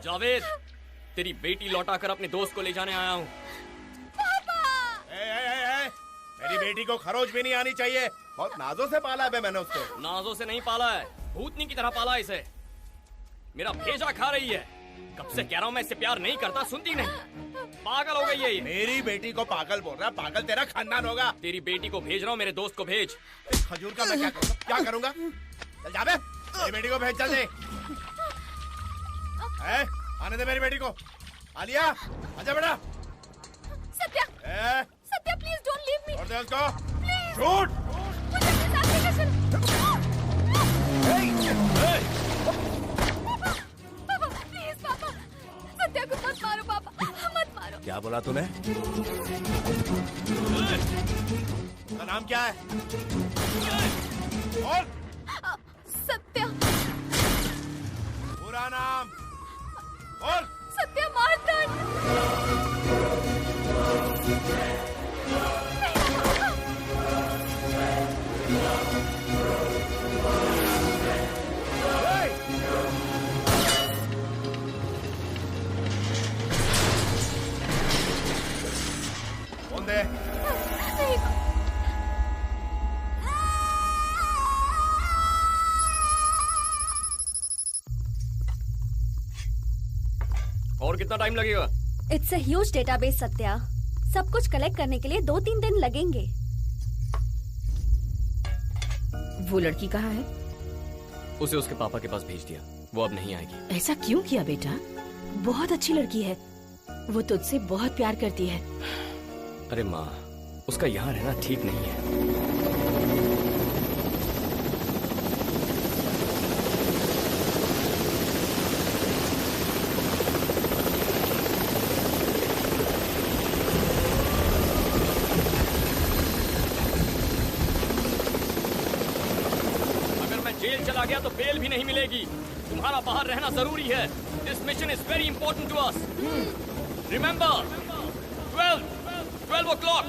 जावेद, तेरी बेटी लौटाकर अपने दोस्त को ले जाने आया हूँ। मेरी बेटी को खरोच भी नहीं आनी चाहिए। बहुत नाजों से पाला है मैंने उसको। नाजों से नहीं पाला है, भूतनी की तरह पाला इसे। मेरा भेजा खा रही है। कब से कह रहा हूँ मैं इससे प्यार नहीं करता, सुनती नहीं। पागल हो गई है ये। मेरी बेटी को पागल बोल रहा है? पागल तेरा खानदान होगा। तेरी बेटी को भेज रहा हूँ, मेरे दोस्त को भेज। खजूर का मैं क्या करूँगा? चल जावे, मेरी बेटी को भेज चल दे। आने दे मेरी बेटी को। आलिया, आजा बेटा। Satya, Satya please don't leave me. छोड़ दे उसको। शूट। मुझे अपने साथ लेकर चलो। पापा, प्लीज पापा, सत्या को मत मारो पापा, मत मारो। क्या बोला तूने? का नाम क्या है? और? सत्या। पूरा नाम? और? सत्या मार्तंड। कौन दे? और कितना टाइम लगेगा? It's a huge database Satya, सब कुछ कलेक्ट करने के लिए 2-3 दिन लगेंगे। वो लड़की कहाँ है? उसे उसके पापा के पास भेज दिया, वो अब नहीं आएगी। ऐसा क्यों किया बेटा? बहुत अच्छी लड़की है, वो तुझसे बहुत प्यार करती है। अरे माँ, उसका यहाँ रहना ठीक नहीं है। जेल चला गया तो बेल भी नहीं मिलेगी। तुम्हारा बाहर रहना जरूरी है। This mission is very important to us. Remember, 12 o'clock.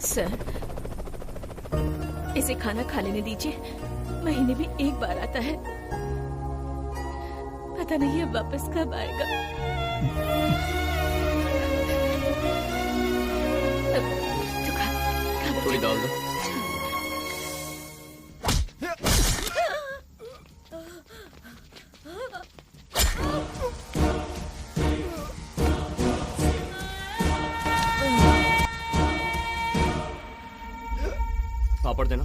Sir, इसे खाना खा लेने दीजिए। महीने में एक बार आता है, पता नहीं अब वापस कब आएगा। तो खा थोड़ी दाल दो। पापड़ देना।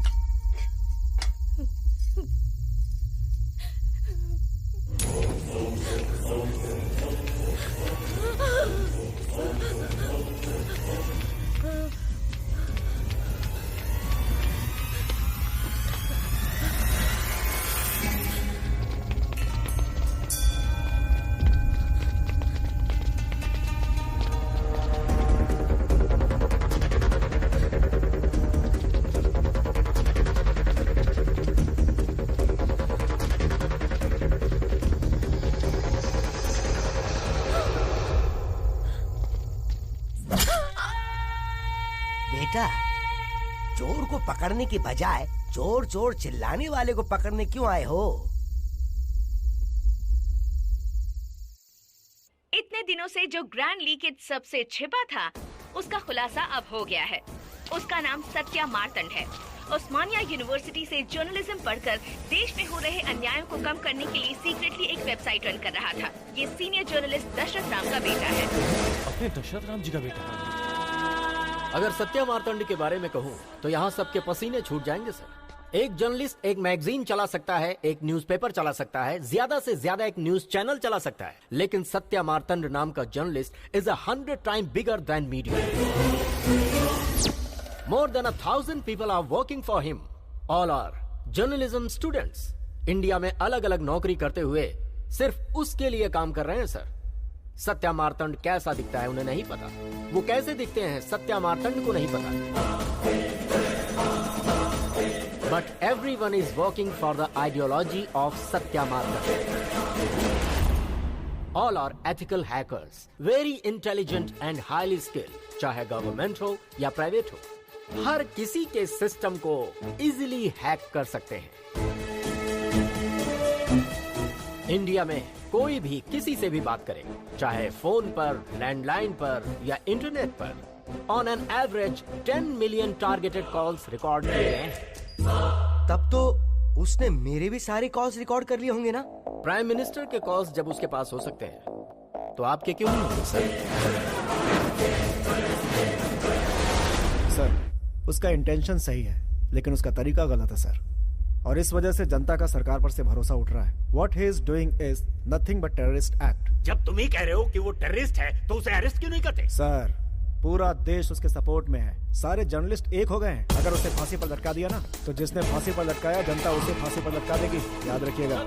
चोर को पकड़ने की बजाय चोर चोर चिल्लाने वाले को पकड़ने क्यों आए हो? इतने दिनों से जो ग्रैंड लीकेज सबसे छिपा था, उसका खुलासा अब हो गया है। उसका नाम सत्या मार्तंड है। उस्मानिया यूनिवर्सिटी से जर्नलिज्म पढ़कर देश में हो रहे अन्यायों को कम करने के लिए सीक्रेटली एक वेबसाइट रन कर रहा था। ये सीनियर जर्नलिस्ट दशरथ राम का बेटा है। अपने दशरथ राम जी का बेटा? अगर सत्या मार्तंड के बारे में कहूँ तो यहाँ सबके पसीने छूट जाएंगे सर। एक जर्नलिस्ट एक मैगजीन चला सकता है, एक न्यूज़पेपर चला सकता है, ज्यादा से ज्यादा एक न्यूज चैनल चला सकता है, लेकिन सत्या मार्तंड नाम का journalist is 100 time bigger than media. More than 1000 people are working for him. All are journalism students. India में अलग अलग नौकरी करते हुए सिर्फ उसके लिए काम कर रहे हैं सर। सत्या मार्तंड कैसा दिखता है उन्हें नहीं पता। वो कैसे दिखते हैं सत्या मार्तंड को नहीं पता। But everyone is working for the ideology of Satya Martand. All are ethical hackers, very intelligent and highly skilled, चाहे गवर्नमेंट हो या प्राइवेट हो। हर किसी के सिस्टम को इजीली हैक कर सकते हैं। इंडिया में कोई भी किसी से भी बात करे, चाहे फोन पर, लैंडलाइन पर या इंटरनेट पर, on an average 10 million targeted calls record किए गए हैं। तब तो उसने मेरे भी सारे कॉल्स रिकॉर्ड कर लिए होंगे ना? प्राइम मिनिस्टर के कॉल्स जब उसके पास हो सकते हैं तो आपके क्यों नहीं होंगे सर? सर, उसका इंटेंशन सही है लेकिन उसका तरीका गलत है सर, और इस वजह से जनता का सरकार पर से भरोसा उठ रहा है। What he is doing is nothing but terrorist act. जब तुम ही कह रहे हो कि वो टेररिस्ट है तो उसे अरेस्ट क्यों नहीं करते? सर, पूरा देश उसके सपोर्ट में है। सारे जर्नलिस्ट एक हो गए हैं। अगर उसे फांसी पर लटका दिया ना तो जिसने फांसी पर लटकाया जनता उसे फांसी पर लटका देगी, याद रखिएगा।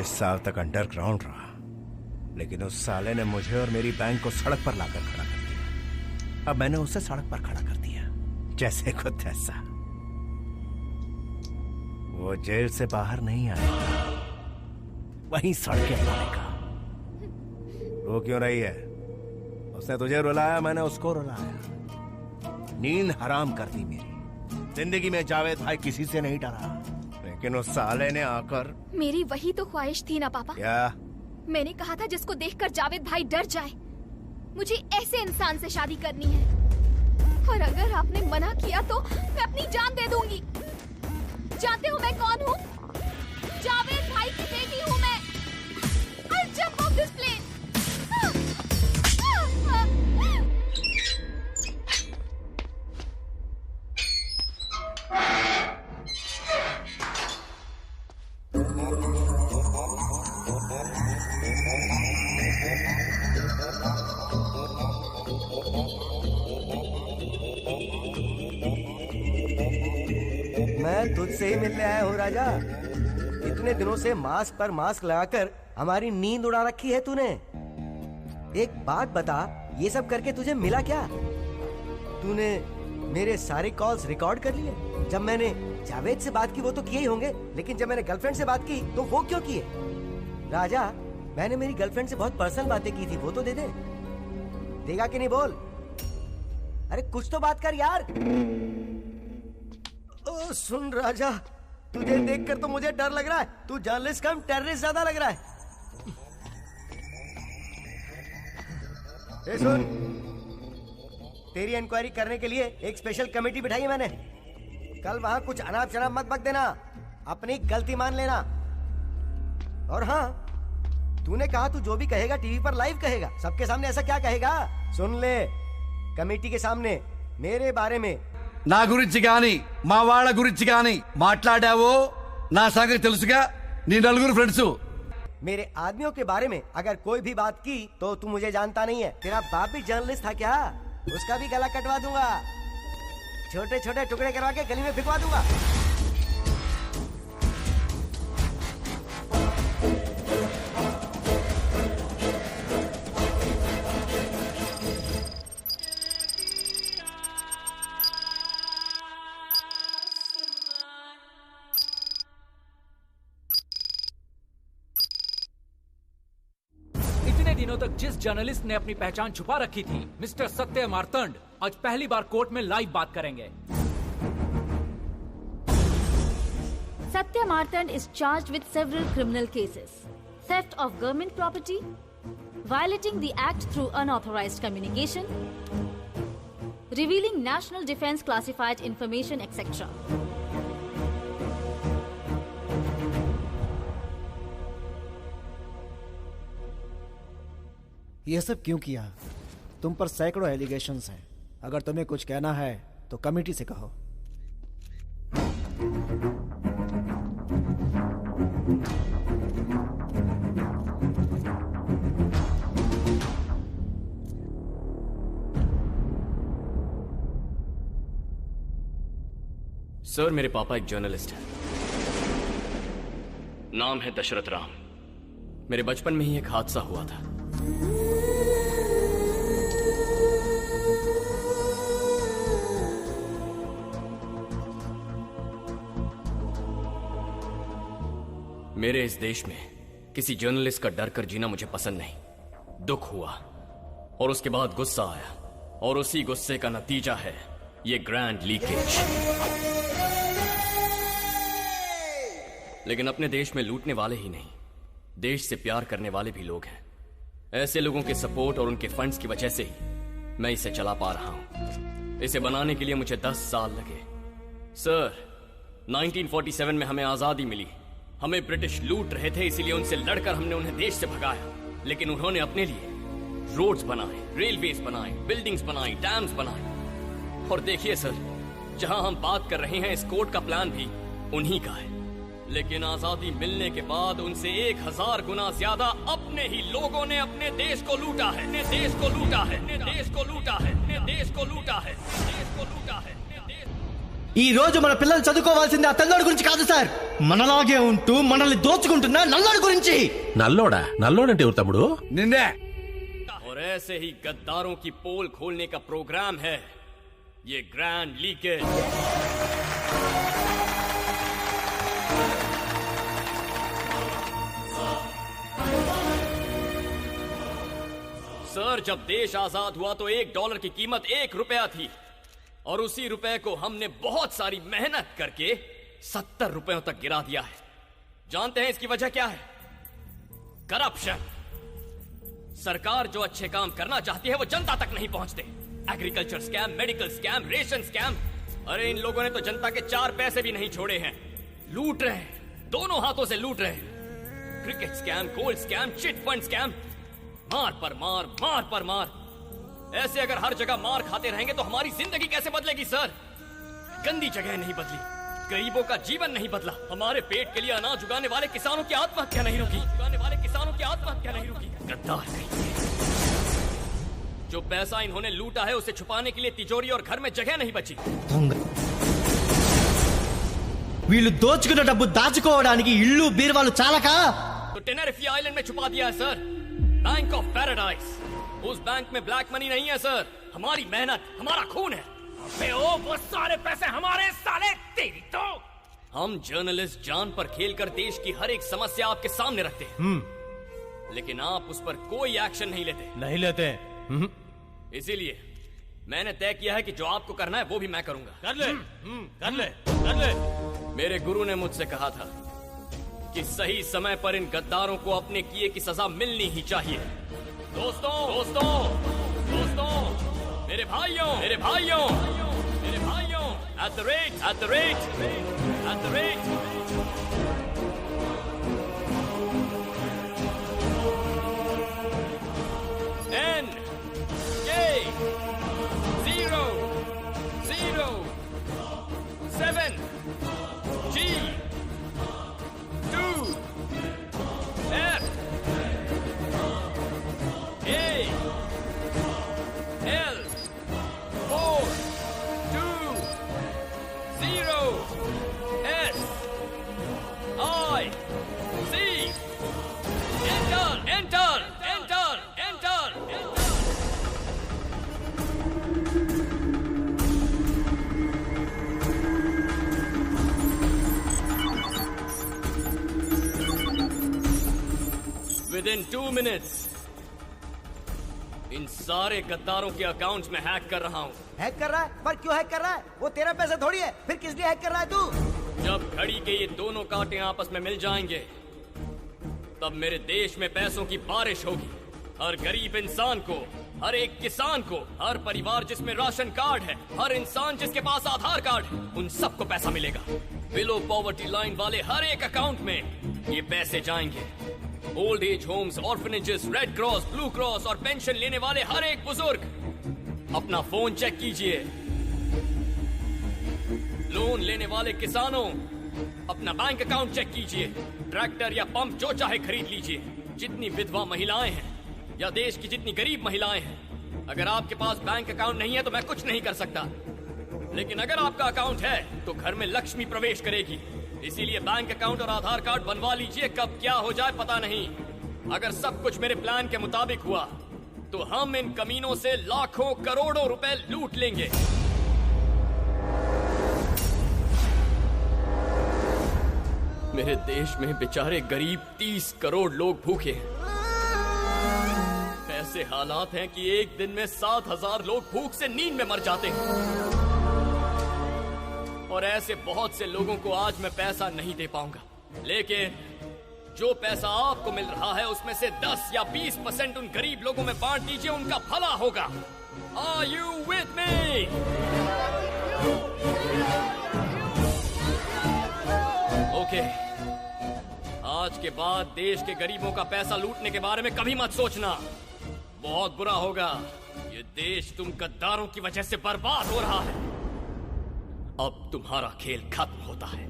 साल तक अंडरग्राउंड रहा, लेकिन उस साले ने मुझे और मेरी बैंक को सड़क पर लाकर खड़ा कर दिया। अब मैंने उसे सड़क पर खड़ा कर दिया, जैसे को तैसा। वो जेल से बाहर नहीं आएगा, वहीं सड़कें मारेगा। रो क्यों रही है? उसने तुझे रुलाया, मैंने उसको रुलाया। नींद हराम कर दी मेरी। जिंदगी में जावेद भाई किसी से नहीं डरा, लेकिन उस साले ने आकर। मेरी वही तो ख्वाहिश थी ना पापा। क्या? मैंने कहा था जिसको देखकर जावेद भाई डर जाए। मुझे ऐसे इंसान से शादी करनी है, और अगर आपने मना किया तो मैं अपनी जान दे दूंगी। जानते हो मैं कौन हूँ? जावेद भाई की बेटी हूँ मैं। I'll jump off this plane. मैं तुझसे ही मिलने आया हूँ राजा। इतने दिनों से मास्क पर मास्क लगाकर हमारी नींद उड़ा रखी है तूने। एक बात बता, ये सब करके तुझे मिला क्या? तूने मेरे सारे कॉल्स रिकॉर्ड कर लिए। जब मैंने जावेद से बात की वो तो किए ही होंगे, लेकिन जब मैंने गर्लफ्रेंड से बात की तो वो क्यों किए? राजा, मैंने मेरी गर्लफ्रेंड से बहुत पर्सनल बातें की थी, वो तो दे दे। देगा कि नहीं बोल? अरे कुछ तो बात कर यार। ओ सुन राजा, तुझे देखकर तो मुझे डर लग रहा है। तू जर्नलिस्ट कम टेररिस्ट ज्यादा लग रहा है। ए सुन, तेरी इंक्वायरी करने के लिए एक स्पेशल कमेटी बिठाई है मैंने। कल वहां कुछ अनाप शनाप मत बक देना, अपनी गलती मान लेना। और हाँ, तूने कहा तू जो भी कहेगा टीवी पर लाइव कहेगा, सबके सामने। ऐसा क्या कहेगा? सुन ले, कमेटी के सामने मेरे बारे में నా గురించి గాని మా వాళ్ళ గురించి గాని మాట్లాడావో నా సంగతి తెలుసుగా। నీ నలుగురు ఫ్రెండ్స్ मेरे आदमियों के बारे में अगर कोई भी बात की तो तू मुझे जानता नहीं है। तेरा बाप भी जर्नलिस्ट था क्या? उसका भी गला कटवा दूंगा, छोटे छोटे टुकड़े करवा के गली में फिकवा दूंगा। दिनों तक जिस जर्नलिस्ट ने अपनी पहचान छुपा रखी थी, मिस्टर सत्य मार्तंड, आज पहली बार कोर्ट में लाइव बात करेंगे। Satya Martand is charged with several criminal cases: theft of government property, violating the act through unauthorized communication, revealing national defense classified information, etc. ये सब क्यों किया? तुम पर सैकड़ों एलिगेशंस हैं। अगर तुम्हें कुछ कहना है तो कमेटी से कहो। सर, मेरे पापा एक जर्नलिस्ट हैं। नाम है दशरथ राम। मेरे बचपन में ही एक हादसा हुआ था। मेरे इस देश में किसी जर्नलिस्ट का डर कर जीना मुझे पसंद नहीं। दुख हुआ और उसके बाद गुस्सा आया, और उसी गुस्से का नतीजा है ये ग्रैंड लीकेज। लेकिन अपने देश में लूटने वाले ही नहीं, देश से प्यार करने वाले भी लोग हैं। ऐसे लोगों के सपोर्ट और उनके फंड्स की वजह से ही मैं इसे चला पा रहा हूं। इसे बनाने के लिए मुझे 10 साल लगे। सर, 1947 में हमें आजादी मिली। हमें ब्रिटिश लूट रहे थे, इसीलिए उनसे लड़कर हमने उन्हें देश से भगाया। लेकिन उन्होंने अपने लिए रोड्स बनाए, रेलवेज बनाए, बिल्डिंग्स बनाई, डैम्स बनाए। और देखिए सर, जहां हम बात कर रहे हैं, इस कोर्ट का प्लान भी उन्हीं का है। लेकिन आजादी मिलने के बाद उनसे 1000 गुना ज्यादा अपने ही लोगों ने अपने देश को लूटा है। अपने देश को लूटा है, अपने देश को लूटा है, अपने देश को लूटा है, अपने देश को लूटा है। ఈ రోజు మన పిల్లలు చదువుకోవాల్సింది ఆ తెల్లోడి గురించి కాదు సార్, మనలాగే ఉంటూ మనల్ని దోచుకుంటున్న నల్లోడి గురించి। నల్లోడా? నల్లోడంటే ఎవరు తమ్ముడు? నిన్నే। और ऐसे ही गद्दारों की पोल खोलने का प्रोग्राम है ये ग्रैंड लीकेज। सर, जब देश आजाद हुआ तो $1 की कीमत $1 थी, और उसी रुपए को हमने बहुत सारी मेहनत करके 70 रुपयों तक गिरा दिया है। जानते हैं इसकी वजह क्या है? करप्शन। सरकार जो अच्छे काम करना चाहती है वो जनता तक नहीं पहुंचते। Agriculture scam, medical scam, ration scam, अरे इन लोगों ने तो जनता के 4 पैसे भी नहीं छोड़े हैं। लूट रहे हैं, दोनों हाथों से लूट रहे हैं। Cricket scam, gold scam, chit fund scam, मार पर मार, मार पर मार। ऐसे अगर हर जगह मार खाते रहेंगे तो हमारी जिंदगी कैसे बदलेगी सर? गंदी जगह नहीं बदली, गरीबों का जीवन नहीं बदला, हमारे पेट के लिए अनाज उगाने वाले किसानों की आत्महत्या नहीं रुकी, गद्दार कहीं। जो पैसा इन्होंने लूटा है उसे छुपाने के लिए तिजोरी और घर में जगह नहीं बची। వీళ్ళు దోచుకున్న డబ్బు దాచుకోవడానికి ఇల్లు బీరువాలు చాలకా तो टेनेरिफे आइलैंड में छुपा दिया है सर, बैंक ऑफ पैराडाइज। उस बैंक में ब्लैक मनी नहीं है सर, हमारी मेहनत, हमारा खून है। ओ वो सारे पैसे हमारे, साले तेरी तो। हम जर्नलिस्ट जान पर खेलकर देश की हर एक समस्या आपके सामने रखते हैं, लेकिन आप उस पर कोई एक्शन नहीं लेते। इसीलिए मैंने तय किया है कि जो आपको करना है वो भी मैं करूंगा। कर ले। मेरे गुरु ने मुझसे कहा था कि सही समय पर इन गद्दारों को अपने किए की सजा मिलनी ही चाहिए। दोस्तों, मेरे भाइयों, at the rate, NK 007 G 2 F A L 4 2 0 S I C Enter. Within 2 minutes, इन सारे गद्दारों के अकाउंट्स में हैक कर रहा हूँ। हैक कर रहा है? पर क्यों हैक कर रहा है? वो तेरा पैसा थोड़ी है, फिर किस लिए हैक कर रहा है तू? जब घड़ी के ये दोनों कांटे आपस में मिल जाएंगे, तब मेरे देश में पैसों की बारिश होगी। हर गरीब इंसान को, हर एक किसान को, हर परिवार जिसमें राशन कार्ड है, हर इंसान जिसके पास आधार कार्ड है, उन सबको पैसा मिलेगा। बिलो पॉवर्टी लाइन वाले हर एक अकाउंट में ये पैसे जाएंगे। Old age homes, orphanages, red cross, blue cross और पेंशन लेने वाले हर एक बुजुर्ग, अपना फोन चेक कीजिए। लोन लेने वाले किसानों, अपना बैंक अकाउंट चेक कीजिए। ट्रैक्टर या पंप जो चाहे खरीद लीजिए। जितनी विधवा महिलाएं हैं या देश की जितनी गरीब महिलाएं हैं, अगर आपके पास बैंक अकाउंट नहीं है तो मैं कुछ नहीं कर सकता, लेकिन अगर आपका अकाउंट है तो घर में लक्ष्मी प्रवेश करेगी। इसीलिए बैंक अकाउंट और आधार कार्ड बनवा लीजिए, कब क्या हो जाए पता नहीं। अगर सब कुछ मेरे प्लान के मुताबिक हुआ तो हम इन कमीनों से लाखों करोड़ों रुपए लूट लेंगे। मेरे देश में बेचारे गरीब 30 करोड़ लोग भूखे हैं। ऐसे हालात हैं कि एक दिन में 7,000 लोग भूख से नींद में मर जाते हैं। और ऐसे बहुत से लोगों को आज मैं पैसा नहीं दे पाऊंगा, लेकिन जो पैसा आपको मिल रहा है उसमें से 10 या 20% उन गरीब लोगों में बांट दीजिए, उनका भला होगा। Are you with me? Okay, आज के बाद देश के गरीबों का पैसा लूटने के बारे में कभी मत सोचना, बहुत बुरा होगा। ये देश तुम गद्दारों की वजह से बर्बाद हो रहा है। अब तुम्हारा खेल खत्म होता है।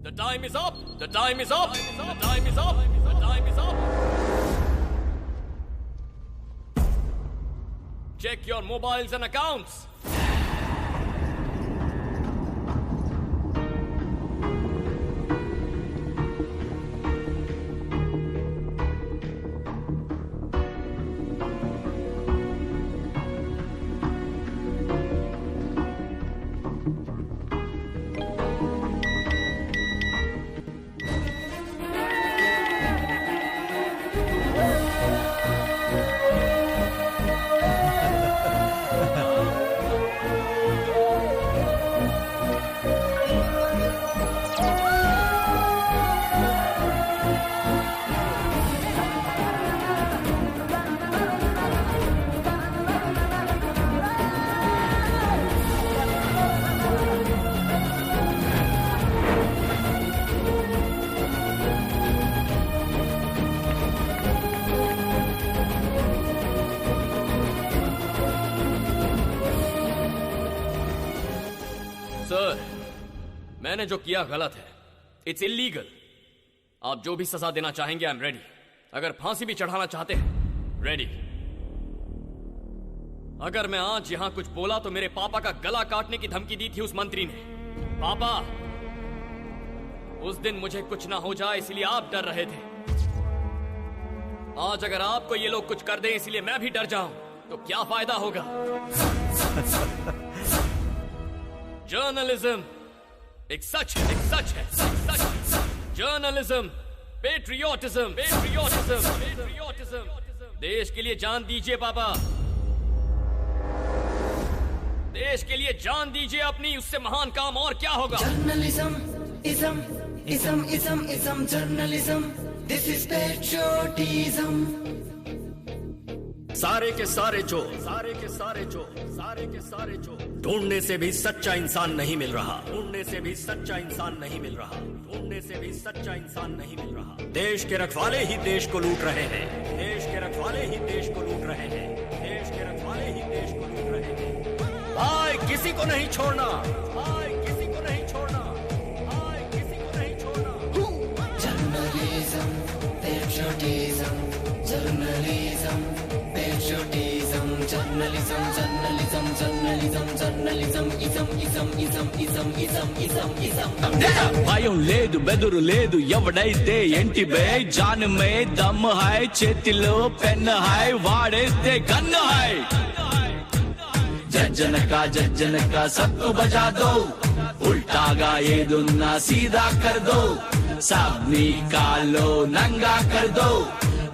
The time is up. The time is up. The time is up. The time is up. Check your mobiles and accounts. मैंने जो किया गलत है, इट्स इलीगल। आप जो भी सजा देना चाहेंगे, आई एम रेडी। अगर फांसी भी चढ़ाना चाहते हैं, रेडी। अगर मैं आज यहां कुछ बोला तो मेरे पापा का गला काटने की धमकी दी थी उस मंत्री ने। पापा, उस दिन मुझे कुछ ना हो जाए इसलिए आप डर रहे थे। आज अगर आपको ये लोग कुछ कर दें इसलिए मैं भी डर जाऊं तो क्या फायदा होगा? जर्नलिज्म एक सच है, एक सच है, सच है। Journalism, patriotism, patriotism, patriotism. देश के लिए जान दीजिए पापा, देश के लिए जान दीजिए अपनी, उससे महान काम और क्या होगा? Journalism, ism, journalism, this is patriotism. सारे के सारे चोर, सारे के सारे चोर, सारे के सारे चोर। ढूंढने से भी सच्चा इंसान नहीं मिल रहा, ढूंढने से भी सच्चा इंसान नहीं मिल रहा, ढूंढने से भी सच्चा इंसान नहीं मिल रहा। देश के रखवाले ही देश को लूट रहे हैं, देश के रखवाले ही देश को लूट रहे हैं, देश के रखवाले ही देश को लूट रहे हैं। भाई किसी को नहीं छोड़ना, भाई किसी को नहीं छोड़ना, भाई किसी को नहीं छोड़ना। Journalism, patriotism, journalism, patriotism, journalism, journalism, journalism, journalism, ism. భయం లేదు బెదురు లేదు ఎవడైతే ఎంటి బే జాన్ మే దమ్ హై చేతిలో పెన్ హై వాడేస్తే గన్ హై जज्जन का सबको बजा दो उल्टागा ये दुन्ना सीधा कर दो सब निकालो नंगा कर दो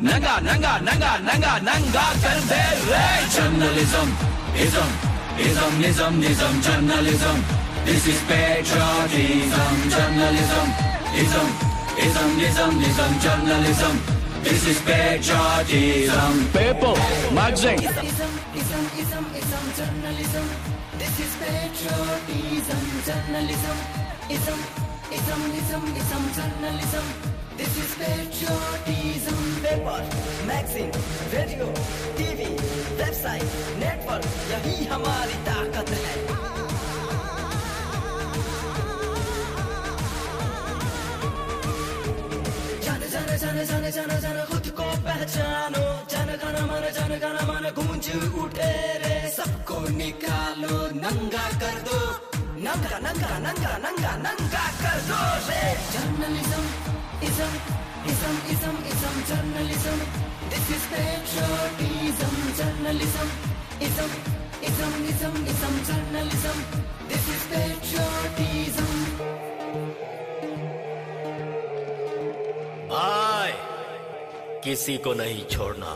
नंगा नंगा नंगा नंगा नंगा कर दे रे जर्नलिज्म इज्म इज्म निज्म निज्म journalism this is patriotism journalism ism ism निज्म निज्म journalism this is patriotism paper magazine Ism, journalism. This is patriotism, journalism. Ism, journalism. This is patriotism. Paper, magazine, radio, TV, website, network. यही हमारी ताकत है. जाने खुद को पहचानो जन गण मन गूंज उठे रे सबको निकालो नंगा कर दो नंगा नंगा नंगा नंगा नंगा कर दो रे journalism ism journalism this is patriotism journalism ism journalism this is patriotism भाई किसी को नहीं छोड़ना।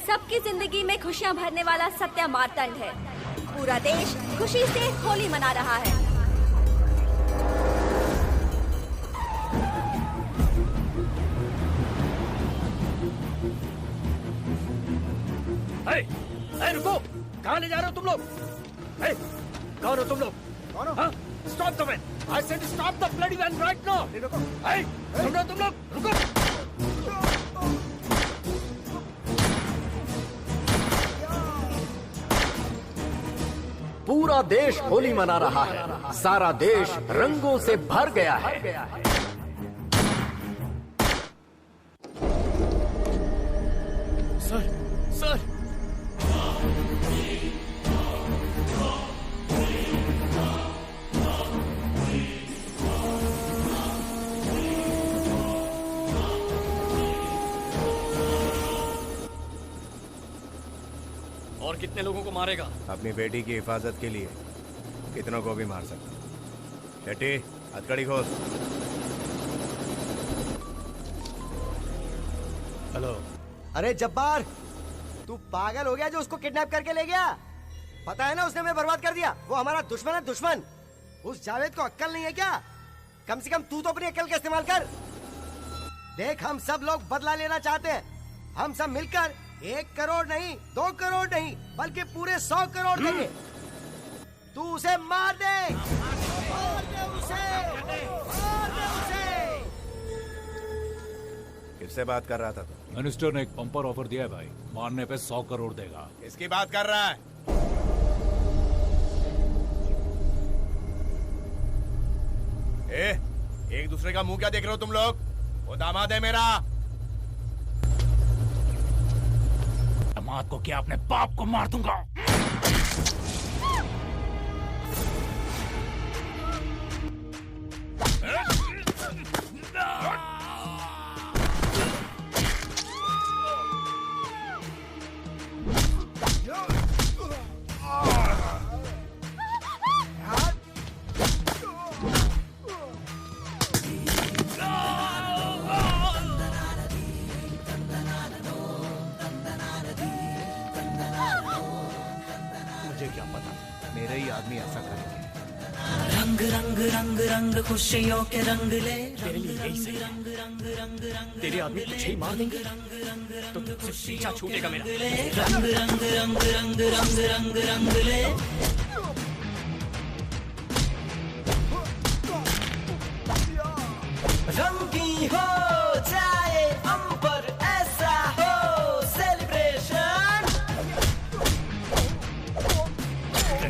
सबकी जिंदगी में खुशियां भरने वाला सत्या मार्तंड है। पूरा देश खुशी से होली मना रहा है। रुको, कहाँ ले जा रहे हो तुम लोग? कौन हो तुम लोग? कौन हो? Stop the van! I said stop the bloody van right now! रुको! सुन रहे हो तुम लोग? रुको! पूरा देश होली मना रहा है, सारा देश रंगों से भर गया है। Sir, sir! और कितने लोगों को मारेगा? अपनी बेटी की हिफाजत के लिए कितनों को भी मार सकता। शेट्टी, हथकड़ी खोल। हेलो। अरे जब्बार, तू पागल हो गया जो उसको किडनैप करके ले गया? पता है ना उसने हमें बर्बाद कर दिया। वो हमारा दुश्मन है, दुश्मन। उस जावेद को अक्ल नहीं है क्या? कम से कम तू तो अपनी अक्ल का इस्तेमाल कर। देख, हम सब लोग बदला लेना चाहते हैं। हम सब मिलकर 1 करोड़ नहीं, 2 करोड़ नहीं, बल्कि पूरे 100 करोड़ देंगे। तू उसे मार दे, मार दे उसे, मार दे उसे। If किससे बात कर रहा था तू? मिनिस्टर ने एक पंपर ऑफर दिया है भाई, मारने पे 100 करोड़ देगा। किसकी बात कर रहा है? एक दूसरे का मुंह क्या देख रहे हो तुम लोग? वो दामाद है मेरा। दामाद को क्या, अपने बाप को मार दूंगा। मेरे ही आदमी ऐसा करेंगे। रंग रंग रंग रंग खुशियों के रंग ले। तेरे लिए यही सही है। तेरे आदमी तुझे ही मार देंगे तो तुझसे पीछा छूटेगा मेरा। रंग रंग रंग रंग रंग रंग रंग ले। रंगी हो जाए अंबर ऐसा हो सेलिब्रेशन।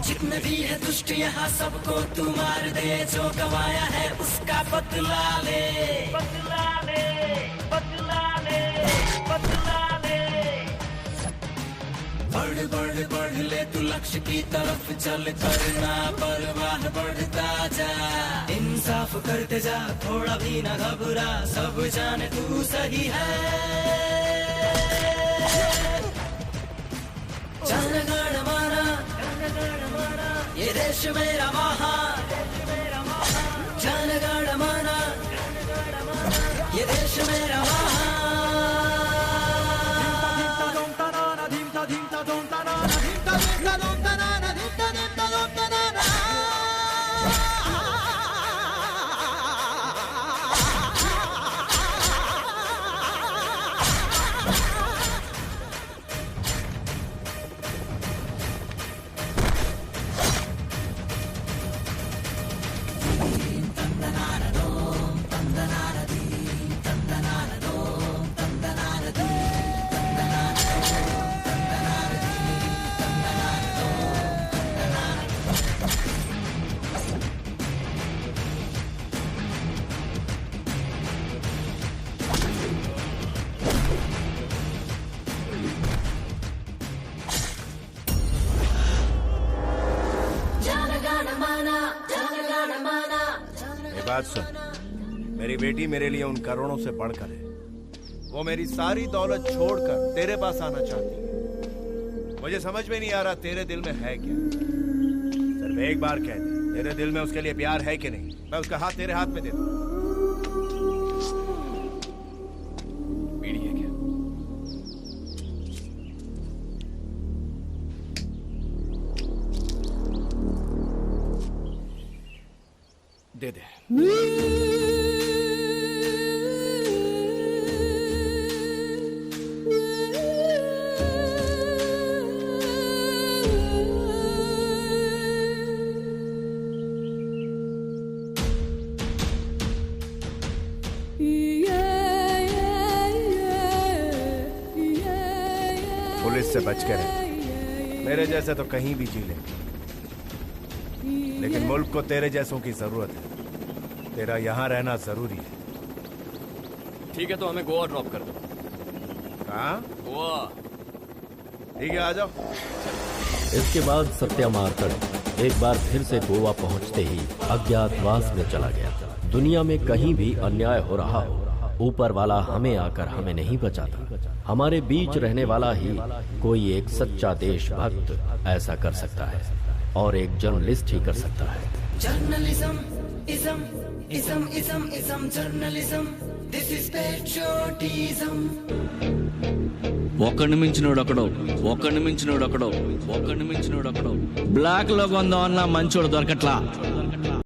जितने भी है दुष्ट यहाँ सबको तू मार दे। जो गवाया है उसका बदला ले। बदला ले बदला ले बदला ले। बढ़ बढ़ बढ़ ले तू लक्ष्य की तरफ चल। करना परवाह बढ़ता जा। इंसाफ करते जा थोड़ा भी ना घबरा। सब जाने तू सही है। जनगण माना ये देश मेरा महान। जनगण माना ये देश मेरा महान। बात सुन, मेरी बेटी मेरे लिए उन करोड़ों से बढ़कर है। वो मेरी सारी दौलत छोड़कर तेरे पास आना चाहती है। मुझे समझ में नहीं आ रहा तेरे दिल में है क्या। सिर्फ एक बार कह दे, तेरे दिल में उसके लिए प्यार है कि नहीं। मैं उसका हाथ तेरे हाथ में दे दूं। बीड़ी है क्या? दे दे। पुलिस से बच के रहे। मेरे जैसे तो कहीं भी जी लेंगे, लेकिन मुल्क को तेरे जैसों की जरूरत है। तेरा यहाँ रहना जरूरी है। ठीक है, तो हमें गोवा ड्रॉप कर दो। कहाँ? गोवा। ठीक है, आ जाओ। इसके बाद सत्या मार्तंड एक बार फिर से गोवा पहुंचते ही अज्ञातवास में चला गया। दुनिया में कहीं भी अन्याय हो रहा हो, ऊपर वाला हमें आकर हमें नहीं बचाता। हमारे बीच रहने वाला ही कोई एक सच्चा देशभक्त ऐसा कर सकता है, और एक जर्नलिस्ट ही कर सकता है। Journalism ism ism ism ism journalism this is patriotism. ఒకడిని మించినోడు ఒకడు, ఒకడిని మించినోడు ఒకడు, ఒకడిని మించినోడు ఒకడు. బ్లాక్ లో కొందామన్నా మంచోడు దొరకట్లా.